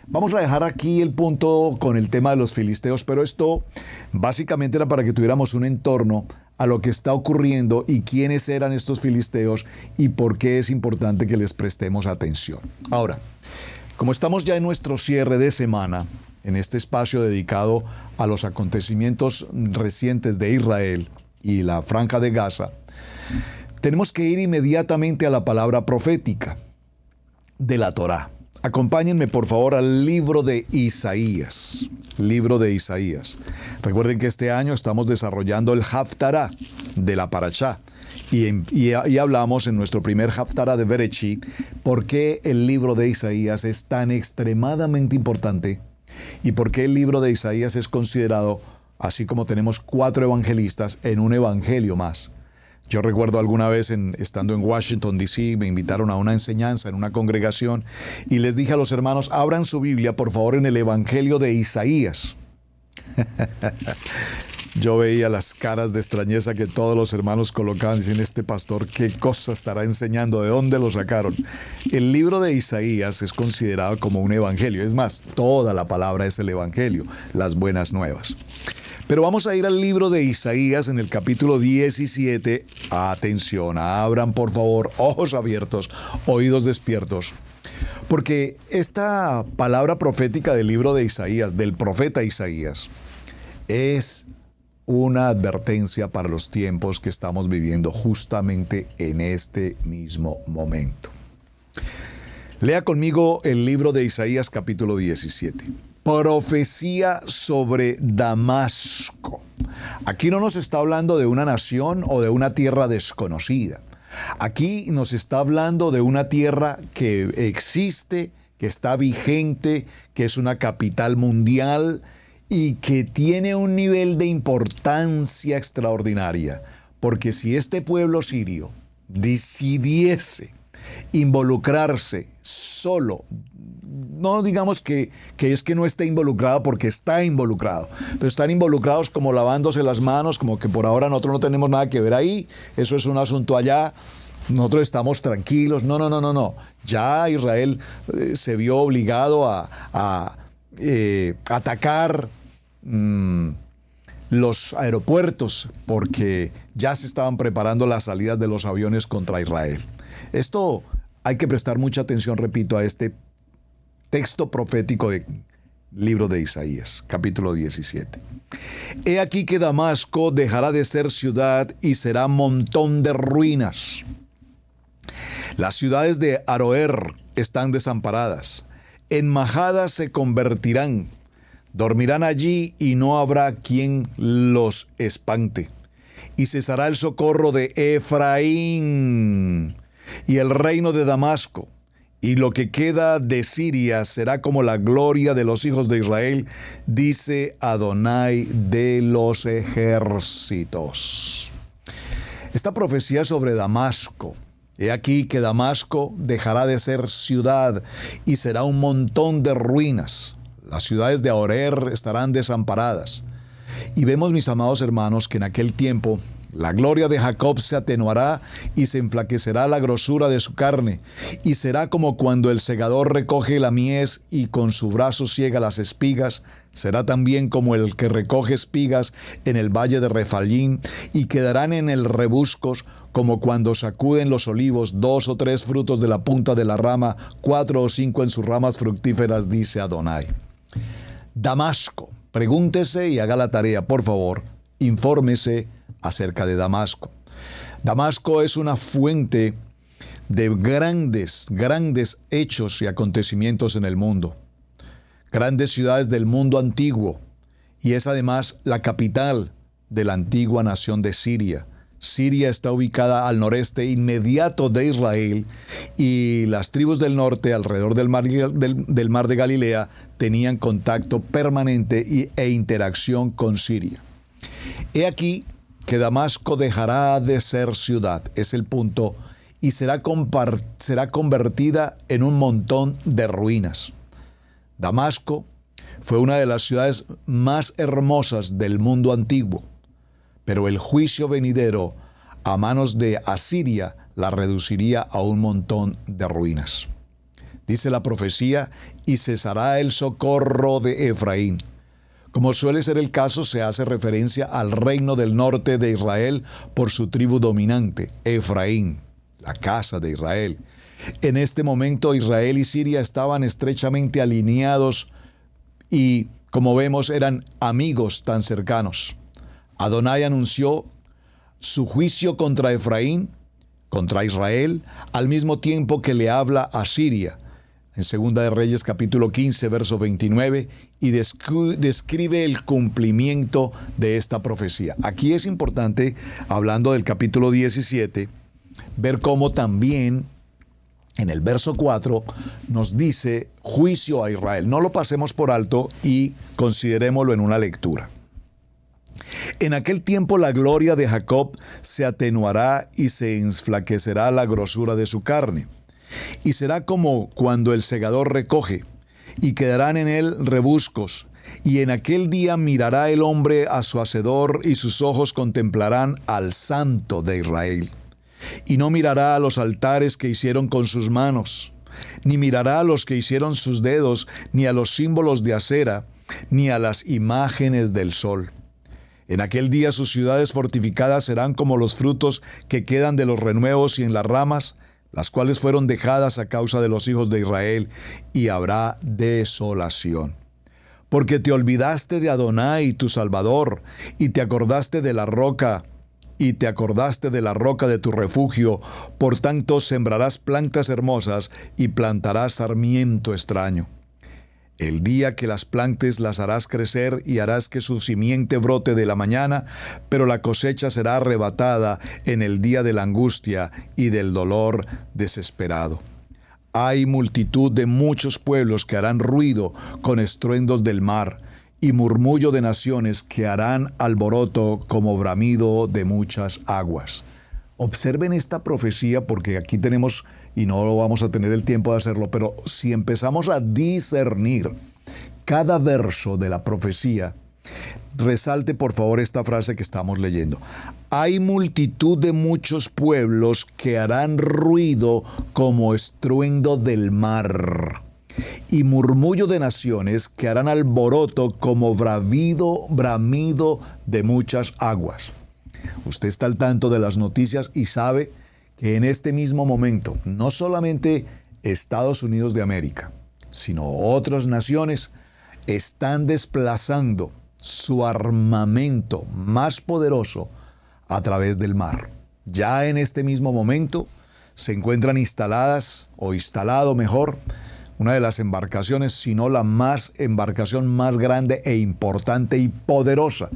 Vamos a dejar aquí el punto con el tema de los filisteos, pero esto básicamente era para que tuviéramos un entorno a lo que está ocurriendo y quiénes eran estos filisteos y por qué es importante que les prestemos atención. Ahora, como estamos ya en nuestro cierre de semana, en este espacio dedicado a los acontecimientos recientes de Israel y la Franja de Gaza, tenemos que ir inmediatamente a la palabra profética de la Torá. Acompáñenme por favor al libro de Isaías. Libro de Isaías. Recuerden que este año estamos desarrollando el Haftará de la Parashá. Y hablamos en nuestro primer Haftará de Bereshit por qué el libro de Isaías es tan extremadamente importante y por qué el libro de Isaías es considerado, así como tenemos 4 evangelistas, en un evangelio más. Yo recuerdo alguna vez estando en Washington, D.C., me invitaron a una enseñanza en una congregación y les dije a los hermanos, abran su Biblia por favor en el Evangelio de Isaías. yo veía las caras de extrañeza que todos los hermanos colocaban, diciendo, este pastor, ¿qué cosa estará enseñando? ¿De dónde lo sacaron? El libro de Isaías es considerado como un evangelio. Es más, toda la palabra es el evangelio, las buenas nuevas. Pero vamos a ir al libro de Isaías en el capítulo 17. Atención, abran por favor ojos abiertos, oídos despiertos. Porque esta palabra profética del libro de Isaías, del profeta Isaías, es una advertencia para los tiempos que estamos viviendo justamente en este mismo momento. Lea conmigo el libro de Isaías capítulo 17. Profecía sobre Damasco. Aquí no nos está hablando de una nación o de una tierra desconocida. Aquí nos está hablando de una tierra que existe, que está vigente, que es una capital mundial y que tiene un nivel de importancia extraordinaria. Porque si este pueblo sirio decidiese involucrarse solo, no digamos que es que no esté involucrado, porque está involucrado, pero están involucrados como lavándose las manos, como que por ahora nosotros no tenemos nada que ver ahí, eso es un asunto allá, nosotros estamos tranquilos. No. Ya Israel se vio obligado a atacar los aeropuertos porque ya se estaban preparando las salidas de los aviones contra Israel. Esto hay que prestar mucha atención, repito, a este texto profético del libro de Isaías, capítulo 17. He aquí que Damasco dejará de ser ciudad y será montón de ruinas. Las ciudades de Aroer están desamparadas. En majadas se convertirán. Dormirán allí y no habrá quien los espante. Y cesará el socorro de Efraín y el reino de Damasco. Y lo que queda de Siria será como la gloria de los hijos de Israel, dice Adonai de los ejércitos. Esta profecía sobre Damasco. He aquí que Damasco dejará de ser ciudad y será un montón de ruinas. Las ciudades de Aroer estarán desamparadas. Y vemos, mis amados hermanos, que en aquel tiempo la gloria de Jacob se atenuará y se enflaquecerá la grosura de su carne, y será como cuando el segador recoge la mies y con su brazo ciega las espigas, será también como el que recoge espigas en el valle de Refalim, y quedarán en el rebuscos como cuando sacuden los olivos 2 o 3 frutos de la punta de la rama, 4 o 5 en sus ramas fructíferas, dice Adonai. Damasco. Pregúntese y haga la tarea, por favor, infórmese acerca de Damasco. Damasco es una fuente de grandes hechos y acontecimientos en el mundo. Grandes ciudades del mundo antiguo, y es además la capital de la antigua nación de Siria. Siria está ubicada al noreste inmediato de Israel, y las tribus del norte alrededor del mar de Galilea tenían contacto permanente e interacción con Siria. He aquí que Damasco dejará de ser ciudad, es el punto, y será convertida en un montón de ruinas. Damasco fue una de las ciudades más hermosas del mundo antiguo, pero el juicio venidero a manos de Asiria la reduciría a un montón de ruinas. Dice la profecía, y cesará el socorro de Efraín. Como suele ser el caso, se hace referencia al reino del norte de Israel por su tribu dominante, Efraín, la casa de Israel. En este momento Israel y Siria estaban estrechamente alineados y, como vemos, eran amigos tan cercanos. Adonai anunció su juicio contra Efraín, contra Israel, al mismo tiempo que le habla a Siria, en 2 de Reyes capítulo 15, verso 29, y describe el cumplimiento de esta profecía. Aquí es importante, hablando del capítulo 17, ver cómo también en el verso 4 nos dice juicio a Israel. No lo pasemos por alto y considerémoslo en una lectura. En aquel tiempo la gloria de Jacob se atenuará y se enflaquecerá la grosura de su carne. Y será como cuando el segador recoge, y quedarán en él rebuscos. Y en aquel día mirará el hombre a su Hacedor, y sus ojos contemplarán al Santo de Israel. Y no mirará a los altares que hicieron con sus manos, ni mirará a los que hicieron sus dedos, ni a los símbolos de acera, ni a las imágenes del sol. En aquel día sus ciudades fortificadas serán como los frutos que quedan de los renuevos y en las ramas, las cuales fueron dejadas a causa de los hijos de Israel, y habrá desolación. Porque te olvidaste de Adonai, tu Salvador, y te acordaste de la roca, de tu refugio. Por tanto, sembrarás plantas hermosas y plantarás sarmiento extraño. El día que las plantes las harás crecer y harás que su simiente brote de la mañana, pero la cosecha será arrebatada en el día de la angustia y del dolor desesperado. Hay multitud de muchos pueblos que harán ruido con estruendos del mar, y murmullo de naciones que harán alboroto como bramido de muchas aguas. Observen esta profecía, porque aquí tenemos, y no lo vamos a tener el tiempo de hacerlo, pero si empezamos a discernir cada verso de la profecía, resalte por favor esta frase que estamos leyendo. Hay multitud de muchos pueblos que harán ruido como estruendo del mar, y murmullo de naciones que harán alboroto como bramido de muchas aguas. Usted está al tanto de las noticias y sabe que en este mismo momento, no solamente Estados Unidos de América, sino otras naciones están desplazando su armamento más poderoso a través del mar. Ya en este mismo momento se encuentran instalado mejor, una de las embarcaciones, si no la embarcación más grande e importante y poderosa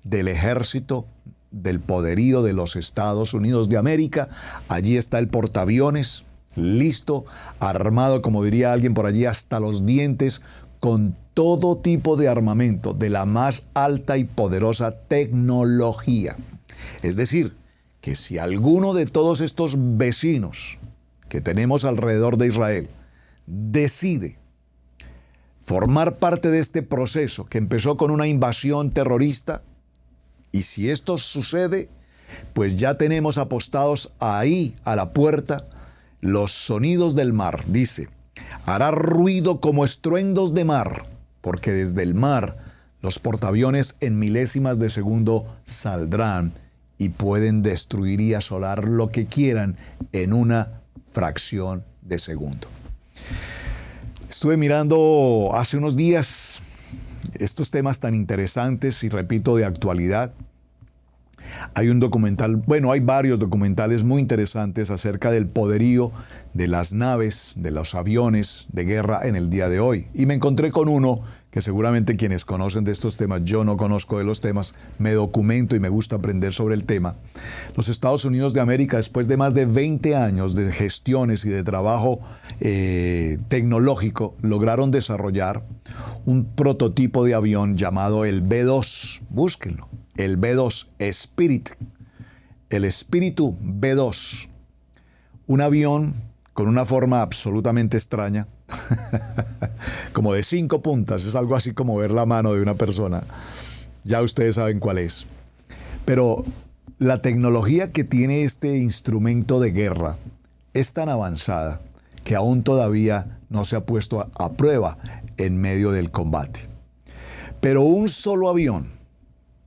del ejército, del poderío de los Estados Unidos de América. Allí está el portaaviones, listo, armado, como diría alguien por allí, hasta los dientes, con todo tipo de armamento de la más alta y poderosa tecnología. Es decir, que si alguno de todos estos vecinos que tenemos alrededor de Israel decide formar parte de este proceso que empezó con una invasión terrorista, y si esto sucede, pues ya tenemos apostados ahí a la puerta los sonidos del mar. Dice, hará ruido como estruendos de mar, porque desde el mar los portaaviones en milésimas de segundo saldrán y pueden destruir y asolar lo que quieran en una fracción de segundo. Estuve mirando hace unos días estos temas tan interesantes y, repito, de actualidad. Hay un documental, hay varios documentales muy interesantes acerca del poderío de las naves, de los aviones de guerra en el día de hoy. Y me encontré con uno que seguramente quienes conocen de estos temas, yo no conozco de los temas, me documento y me gusta aprender sobre el tema. Los Estados Unidos de América, después de más de 20 años de gestiones y de trabajo tecnológico, lograron desarrollar un prototipo de avión llamado el B-2. Búsquenlo. El B-2, Spirit, el Espíritu B-2, un avión con una forma absolutamente extraña, como de 5 puntas, es algo así como ver la mano de una persona, ya ustedes saben cuál es. Pero la tecnología que tiene este instrumento de guerra es tan avanzada que aún todavía no se ha puesto a prueba en medio del combate. Pero un solo avión.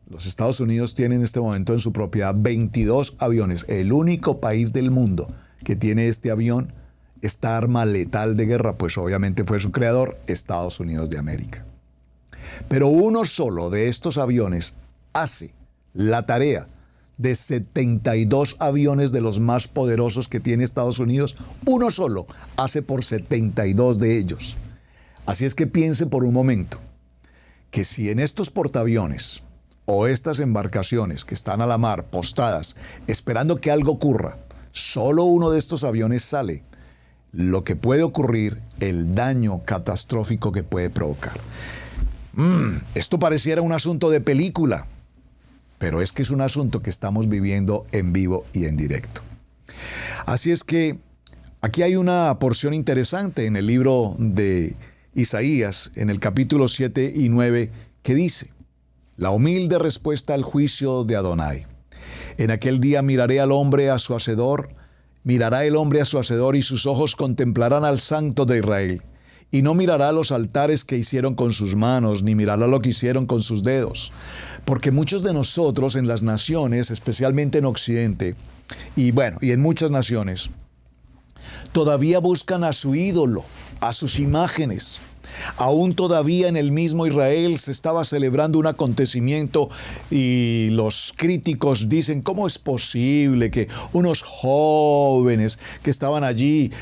Los Estados Unidos tienen en este momento en su propiedad 22 aviones. El único país del mundo que tiene este avión, esta arma letal de guerra, pues obviamente fue su creador, Estados Unidos de América. Pero uno solo de estos aviones hace la tarea de 72 aviones de los más poderosos que tiene Estados Unidos. Uno solo hace por 72 de ellos. Así es que piense por un momento que si en estos portaaviones o estas embarcaciones que están a la mar, postadas, esperando que algo ocurra, solo uno de estos aviones sale, lo que puede ocurrir, el daño catastrófico que puede provocar. Esto pareciera un asunto de película, pero es que es un asunto que estamos viviendo en vivo y en directo. Así es que aquí hay una porción interesante en el libro de Isaías en el capítulo 7 y 9, que dice: la humilde respuesta al juicio de Adonai. En aquel día miraré al hombre a su hacedor, mirará el hombre a su hacedor, y sus ojos contemplarán al Santo de Israel. Y no mirará los altares que hicieron con sus manos, ni mirará lo que hicieron con sus dedos. Porque muchos de nosotros en las naciones, especialmente en Occidente, y en muchas naciones, todavía buscan a su ídolo, a sus imágenes. Aún todavía en el mismo Israel se estaba celebrando un acontecimiento y los críticos dicen: ¿cómo es posible que unos jóvenes que estaban allí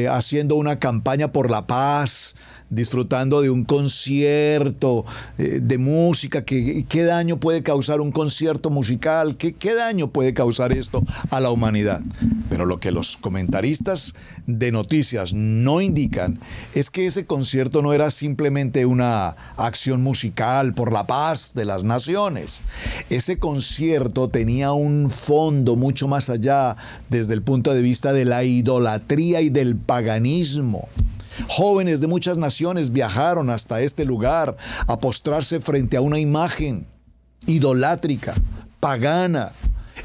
haciendo una campaña por la paz, disfrutando de un concierto de música, ¿qué daño puede causar un concierto musical? ¿Qué daño puede causar esto a la humanidad? Pero lo que los comentaristas de noticias no indican es que ese concierto no era simplemente una acción musical por la paz de las naciones. Ese concierto tenía un fondo mucho más allá desde el punto de vista de la idolatría y del paganismo. Jóvenes de muchas naciones viajaron hasta este lugar a postrarse frente a una imagen idolátrica, pagana,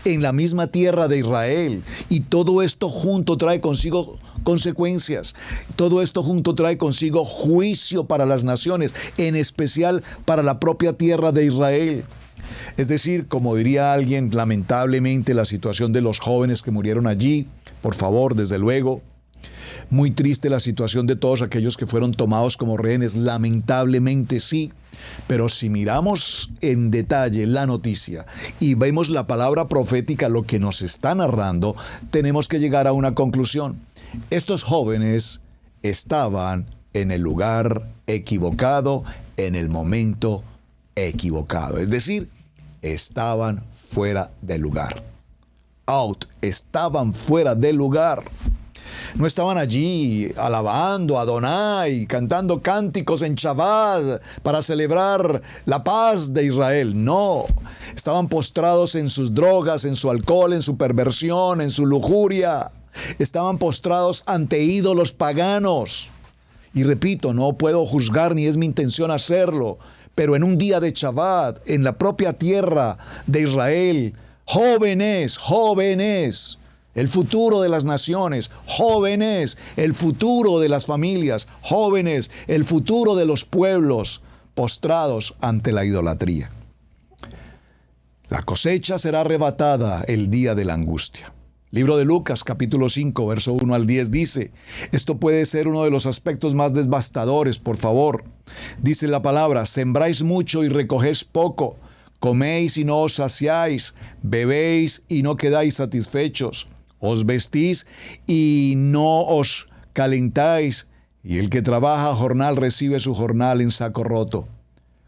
en la misma tierra de Israel. Y todo esto junto trae consigo consecuencias. Todo esto junto trae consigo juicio para las naciones, en especial para la propia tierra de Israel. Es decir, como diría alguien, lamentablemente la situación de los jóvenes que murieron allí, por favor, desde luego. Muy triste la situación de todos aquellos que fueron tomados como rehenes, lamentablemente sí. Pero si miramos en detalle la noticia y vemos la palabra profética, lo que nos está narrando, tenemos que llegar a una conclusión. Estos jóvenes estaban en el lugar equivocado, en el momento equivocado. Es decir, estaban fuera del lugar. Estaban fuera del lugar. No estaban allí alabando a Adonai, cantando cánticos en Shabbat para celebrar la paz de Israel. No, estaban postrados en sus drogas, en su alcohol, en su perversión, en su lujuria. Estaban postrados ante ídolos paganos. Y repito, no puedo juzgar ni es mi intención hacerlo, pero en un día de Shabbat, en la propia tierra de Israel, jóvenes, el futuro de las naciones, jóvenes, el futuro de las familias, jóvenes, el futuro de los pueblos, postrados ante la idolatría. La cosecha será arrebatada el día de la angustia. Libro de Lucas, capítulo 5, verso 1 al 10 dice: esto puede ser uno de los aspectos más devastadores, por favor. Dice la palabra: sembráis mucho y recogéis poco, coméis y no os saciáis, bebéis y no quedáis satisfechos. Os vestís y no os calentáis, y el que trabaja a jornal recibe su jornal en saco roto.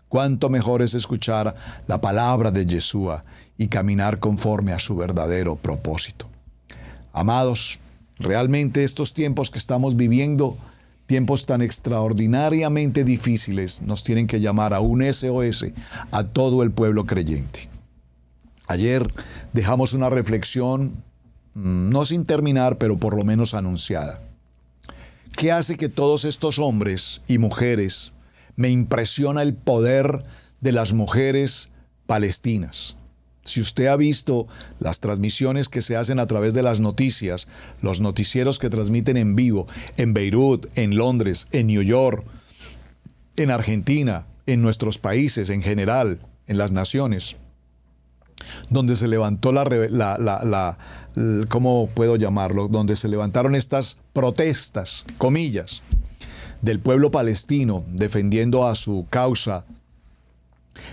Cuánto mejor es escuchar la palabra de Yeshua y caminar conforme a su verdadero propósito. Amados, realmente estos tiempos que estamos viviendo, tiempos tan extraordinariamente difíciles, nos tienen que llamar a un SOS a todo el pueblo creyente. Ayer dejamos una reflexión, no sin terminar, pero por lo menos anunciada. ¿Qué hace que todos estos hombres y mujeres? Me impresiona el poder de las mujeres palestinas. Si usted ha visto las transmisiones que se hacen a través de las noticias, los noticieros que transmiten en vivo en Beirut, en Londres, en New York, en Argentina, en nuestros países en general, en las naciones, donde se levantó ¿cómo puedo llamarlo? Donde se levantaron estas protestas, comillas, del pueblo palestino defendiendo a su causa,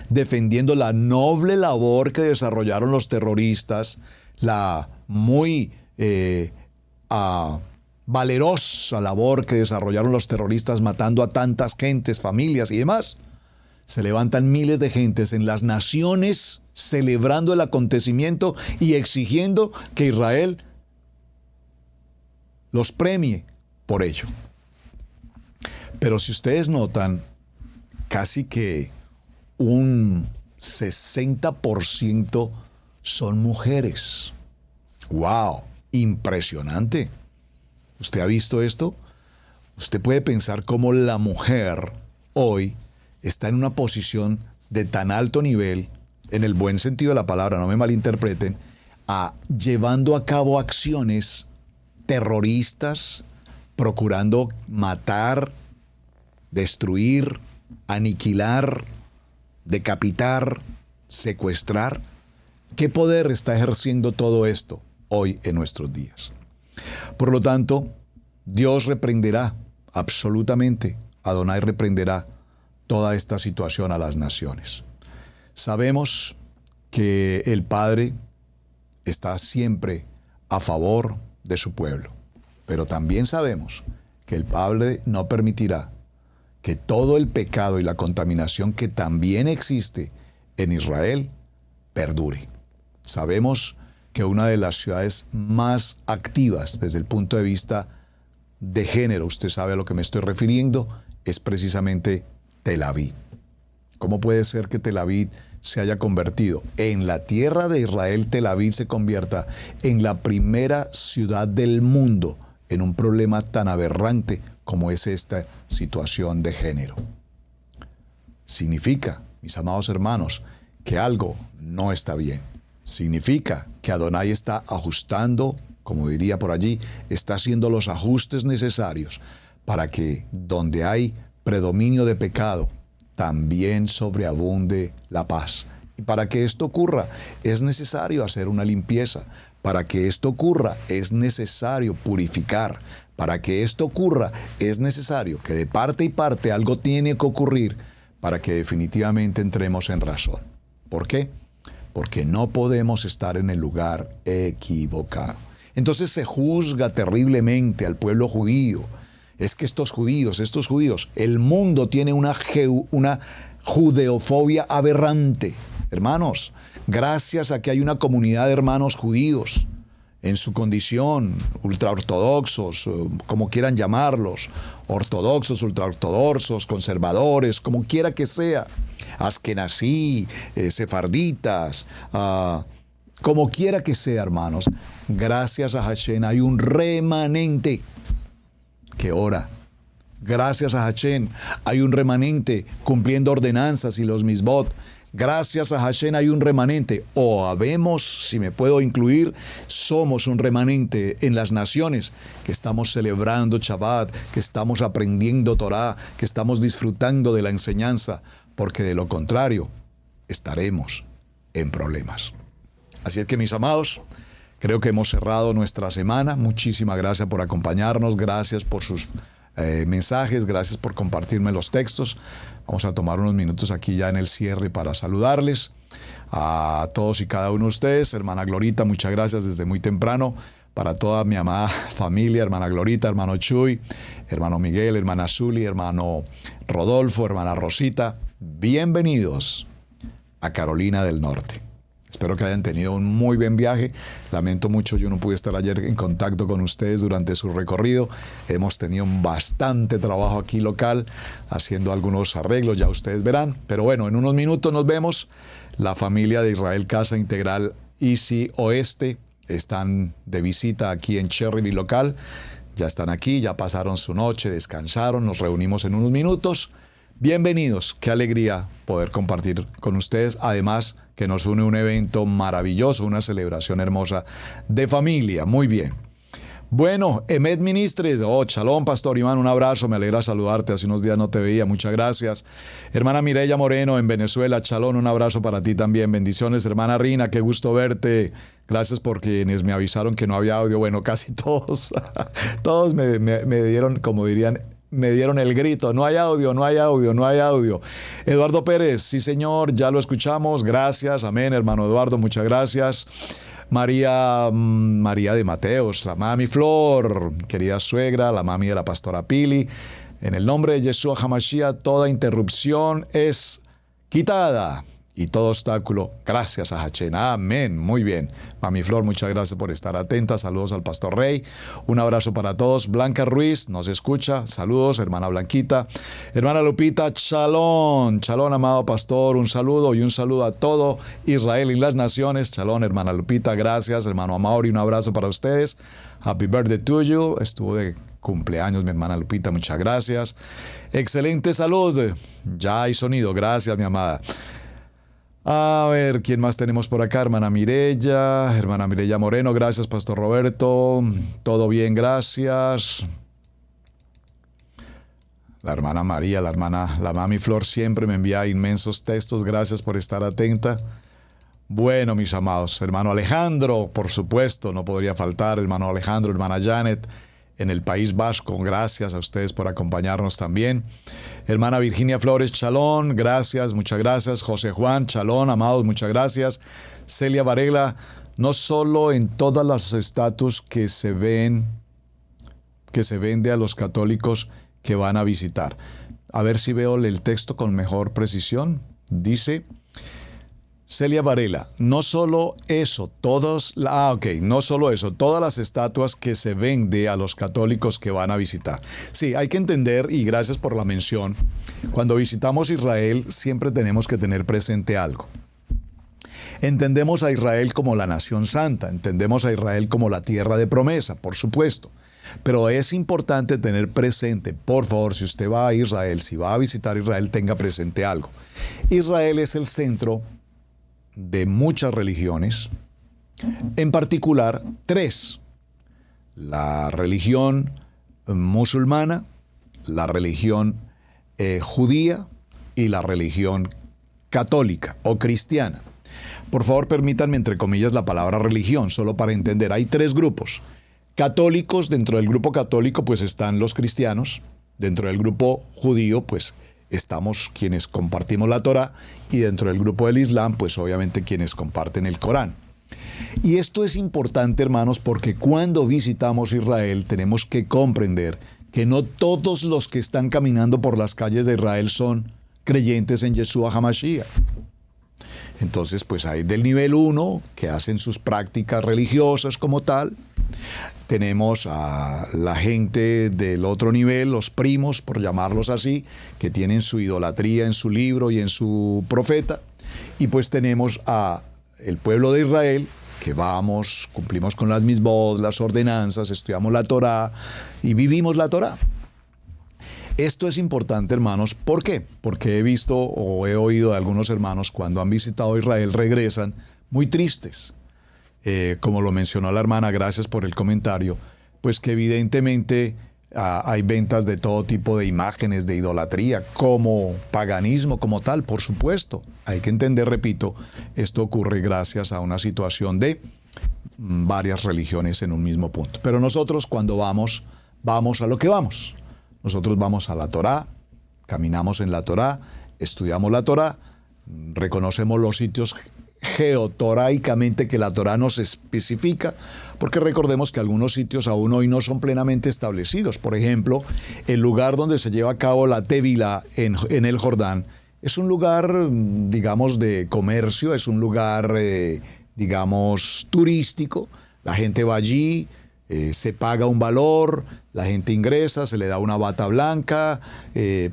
defendiendo la noble labor que desarrollaron los terroristas, la muy valerosa labor que desarrollaron los terroristas matando a tantas gentes, familias y demás. Se levantan miles de gentes en las naciones celebrando el acontecimiento y exigiendo que Israel los premie por ello. Pero si ustedes notan, casi que un 60% son mujeres. ¡Wow! Impresionante. ¿Usted ha visto esto? Usted puede pensar cómo la mujer hoy está en una posición de tan alto nivel, en el buen sentido de la palabra, no me malinterpreten, llevando a cabo acciones terroristas, procurando matar, destruir, aniquilar, decapitar, secuestrar. ¿Qué poder está ejerciendo todo esto hoy en nuestros días? Por lo tanto, Dios reprenderá absolutamente, Adonai reprenderá toda esta situación a las naciones. Sabemos que el Padre está siempre a favor de su pueblo, pero también sabemos que el Padre no permitirá que todo el pecado y la contaminación que también existe en Israel perdure. Sabemos que una de las ciudades más activas desde el punto de vista de género, usted sabe a lo que me estoy refiriendo, es precisamente Tel Aviv. ¿Cómo puede ser que Tel Aviv se haya convertido en la tierra de Israel? Tel Aviv se convierta en la primera ciudad del mundo en un problema tan aberrante como es esta situación de género. Significa, mis amados hermanos, que algo no está bien. Significa que Adonai está ajustando, como diría por allí, está haciendo los ajustes necesarios para que donde hay predominio de pecado, también sobreabunde la paz. Y para que esto ocurra, es necesario hacer una limpieza. Para que esto ocurra, es necesario purificar. Para que esto ocurra, es necesario que de parte y parte algo tiene que ocurrir para que definitivamente entremos en razón. ¿Por qué? Porque no podemos estar en el lugar equivocado. Entonces se juzga terriblemente al pueblo judío. Es que estos judíos, el mundo tiene una judeofobia aberrante. Hermanos, gracias a que hay una comunidad de hermanos judíos en su condición, ultraortodoxos, como quieran llamarlos, ortodoxos, ultraortodoxos, conservadores, como quiera que sea, askenazí, sefarditas, como quiera que sea, hermanos, gracias a Hashem hay un remanente que ora. Gracias a Hashem hay un remanente cumpliendo ordenanzas y los misbot. Gracias a Hashem hay un remanente, o habemos, si me puedo incluir, somos un remanente en las naciones que estamos celebrando Shabbat, que estamos aprendiendo Torah, que estamos disfrutando de la enseñanza, porque de lo contrario estaremos en problemas. Así es que, mis amados, creo que hemos cerrado nuestra semana. Muchísimas gracias por acompañarnos, gracias por sus mensajes, gracias por compartirme los textos. Vamos a tomar unos minutos aquí ya en el cierre para saludarles a todos y cada uno de ustedes. Hermana Glorita, muchas gracias desde muy temprano. Para toda mi amada familia, hermana Glorita, hermano Chuy, hermano Miguel, hermana Zuli, hermano Rodolfo, hermana Rosita, bienvenidos a Carolina del Norte. Espero que hayan tenido un muy buen viaje. Lamento mucho, yo no pude estar ayer en contacto con ustedes durante su recorrido. Hemos tenido bastante trabajo aquí local, haciendo algunos arreglos, ya ustedes verán. Pero bueno, en unos minutos nos vemos. La familia de Israel Casa Integral Easy Oeste están de visita aquí en Cherryville local. Ya están aquí, ya pasaron su noche, descansaron, nos reunimos en unos minutos. Bienvenidos, qué alegría poder compartir con ustedes. Además, que nos une un evento maravilloso, una celebración hermosa de familia. Muy bien. Bueno, Emet Ministres, shalom, Pastor Iván, un abrazo, me alegra saludarte, hace unos días no te veía, muchas gracias. Hermana Mireya Moreno en Venezuela, shalom, un abrazo para ti también, bendiciones. Hermana Rina, qué gusto verte, gracias por quienes me avisaron que no había audio, bueno, casi todos, todos me dieron, como dirían, me dieron el grito, no hay audio, no hay audio, no hay audio. Eduardo Pérez, sí señor, ya lo escuchamos, gracias, amén, hermano Eduardo, muchas gracias. María de Mateos, la mami Flor, querida suegra, la mami de la pastora Pili, en el nombre de Yeshua HaMashiach, toda interrupción es quitada. Y todo obstáculo, gracias a Hashem. Amén. Muy bien. Mami Flor, muchas gracias por estar atenta. Saludos al Pastor Rey. Un abrazo para todos. Blanca Ruiz nos escucha. Saludos, hermana Blanquita. Hermana Lupita, shalom. Shalom, amado pastor. Un saludo y un saludo a todo Israel y las naciones. Shalom, hermana Lupita. Gracias, hermano Amaury. Un abrazo para ustedes. Happy birthday to you. Estuvo de cumpleaños, mi hermana Lupita, muchas gracias. Excelente salud, ya hay sonido, gracias, mi amada. A ver, ¿quién más tenemos por acá? Hermana Mireya Moreno, gracias, Pastor Roberto. Todo bien, gracias. La hermana María, la mami Flor siempre me envía inmensos textos, gracias por estar atenta. Bueno, mis amados, hermano Alejandro, por supuesto, no podría faltar, hermano Alejandro, hermana Janet, en el País Vasco, gracias a ustedes por acompañarnos también. Hermana Virginia Flores, Chalón, gracias, muchas gracias. José Juan, Chalón, amados, muchas gracias. Celia Varela, no solo en todas las estatus que se vende a los católicos que van a visitar. A ver si veo el texto con mejor precisión. Dice Celia Varela, no solo eso, todas las estatuas que se vende a los católicos que van a visitar. Sí, hay que entender, y gracias por la mención, cuando visitamos Israel siempre tenemos que tener presente algo. Entendemos a Israel como la nación santa, entendemos a Israel como la tierra de promesa, por supuesto. Pero es importante tener presente, por favor, si usted va a Israel, si va a visitar Israel, tenga presente algo. Israel es el centro de muchas religiones, en particular 3. La religión musulmana, la religión judía y la religión católica o cristiana. Por favor, permítanme entre comillas la palabra religión, solo para entender. Hay 3 grupos. Católicos, dentro del grupo católico pues están los cristianos, dentro del grupo judío pues estamos quienes compartimos la Torá y dentro del grupo del Islam pues obviamente quienes comparten el Corán. Y esto es importante, hermanos, porque cuando visitamos Israel tenemos que comprender que no todos los que están caminando por las calles de Israel son creyentes en Yeshua HaMashiach. Entonces pues hay del nivel 1 que hacen sus prácticas religiosas como tal. Tenemos a la gente del otro nivel, los primos, por llamarlos así, que tienen su idolatría en su libro y en su profeta. Y pues tenemos a el pueblo de Israel, que vamos, cumplimos con las misbod, las ordenanzas, estudiamos la Torá y vivimos la Torá. Esto es importante, hermanos. ¿Por qué? Porque he visto o he oído de algunos hermanos cuando han visitado Israel regresan muy tristes. Como lo mencionó la hermana, gracias por el comentario, pues que evidentemente hay ventas de todo tipo de imágenes de idolatría, como paganismo, como tal, por supuesto. Hay que entender, repito, esto ocurre gracias a una situación de varias religiones en un mismo punto. Pero nosotros cuando vamos a lo que vamos. Nosotros vamos a la Torá, caminamos en la Torá, estudiamos la Torá, reconocemos los sitios geotoraicamente que la Torá nos especifica, porque recordemos que algunos sitios aún hoy no son plenamente establecidos. Por ejemplo, el lugar donde se lleva a cabo la Tevilá en el Jordán es un lugar, digamos, de comercio, es un lugar, digamos, turístico. La gente va allí, se paga un valor, la gente ingresa, se le da una bata blanca,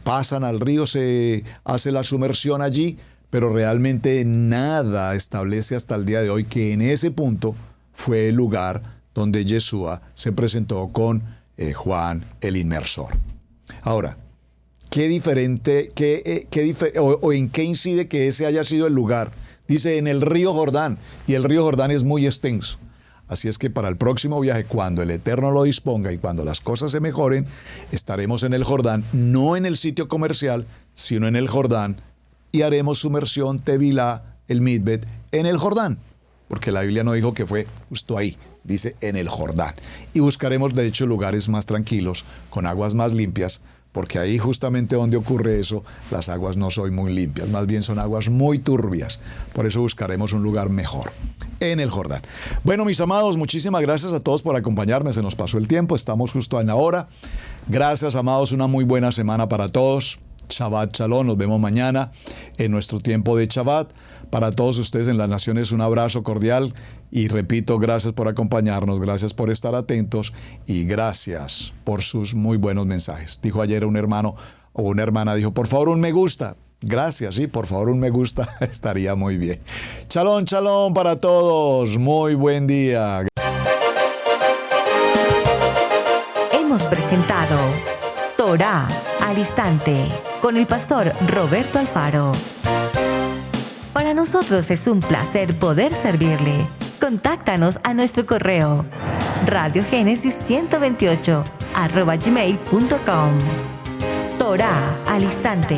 pasan al río, se hace la sumersión allí, pero realmente nada establece hasta el día de hoy que en ese punto fue el lugar donde Yeshua se presentó con Juan el Inmersor. Ahora, ¿qué diferente, o en qué incide que ese haya sido el lugar? Dice en el río Jordán, y el río Jordán es muy extenso. Así es que para el próximo viaje, cuando el Eterno lo disponga y cuando las cosas se mejoren, estaremos en el Jordán, no en el sitio comercial, sino en el Jordán, y haremos sumersión, Tevilá, el Midbet, en el Jordán, porque la Biblia no dijo que fue justo ahí, dice en el Jordán. Y buscaremos, de hecho, lugares más tranquilos, con aguas más limpias, porque ahí justamente donde ocurre eso, las aguas no son muy limpias, más bien son aguas muy turbias. Por eso buscaremos un lugar mejor, en el Jordán. Bueno, mis amados, muchísimas gracias a todos por acompañarme. Se nos pasó el tiempo, estamos justo en la hora. Gracias, amados, una muy buena semana para todos. Shabbat Shalom, nos vemos mañana en nuestro tiempo de Shabbat. Para todos ustedes en las naciones un abrazo cordial y repito, gracias por acompañarnos, gracias por estar atentos y gracias por sus muy buenos mensajes. Dijo ayer un hermano o una hermana, dijo, por favor un me gusta. Gracias, sí, por favor un me gusta, estaría muy bien. Shalom, shalom para todos, muy buen día. hemos presentado Torá al Instante con el pastor Roberto Alfaro. Para nosotros es un placer poder servirle. Contáctanos a nuestro correo radiogenesis128@gmail.com. Torá al Instante.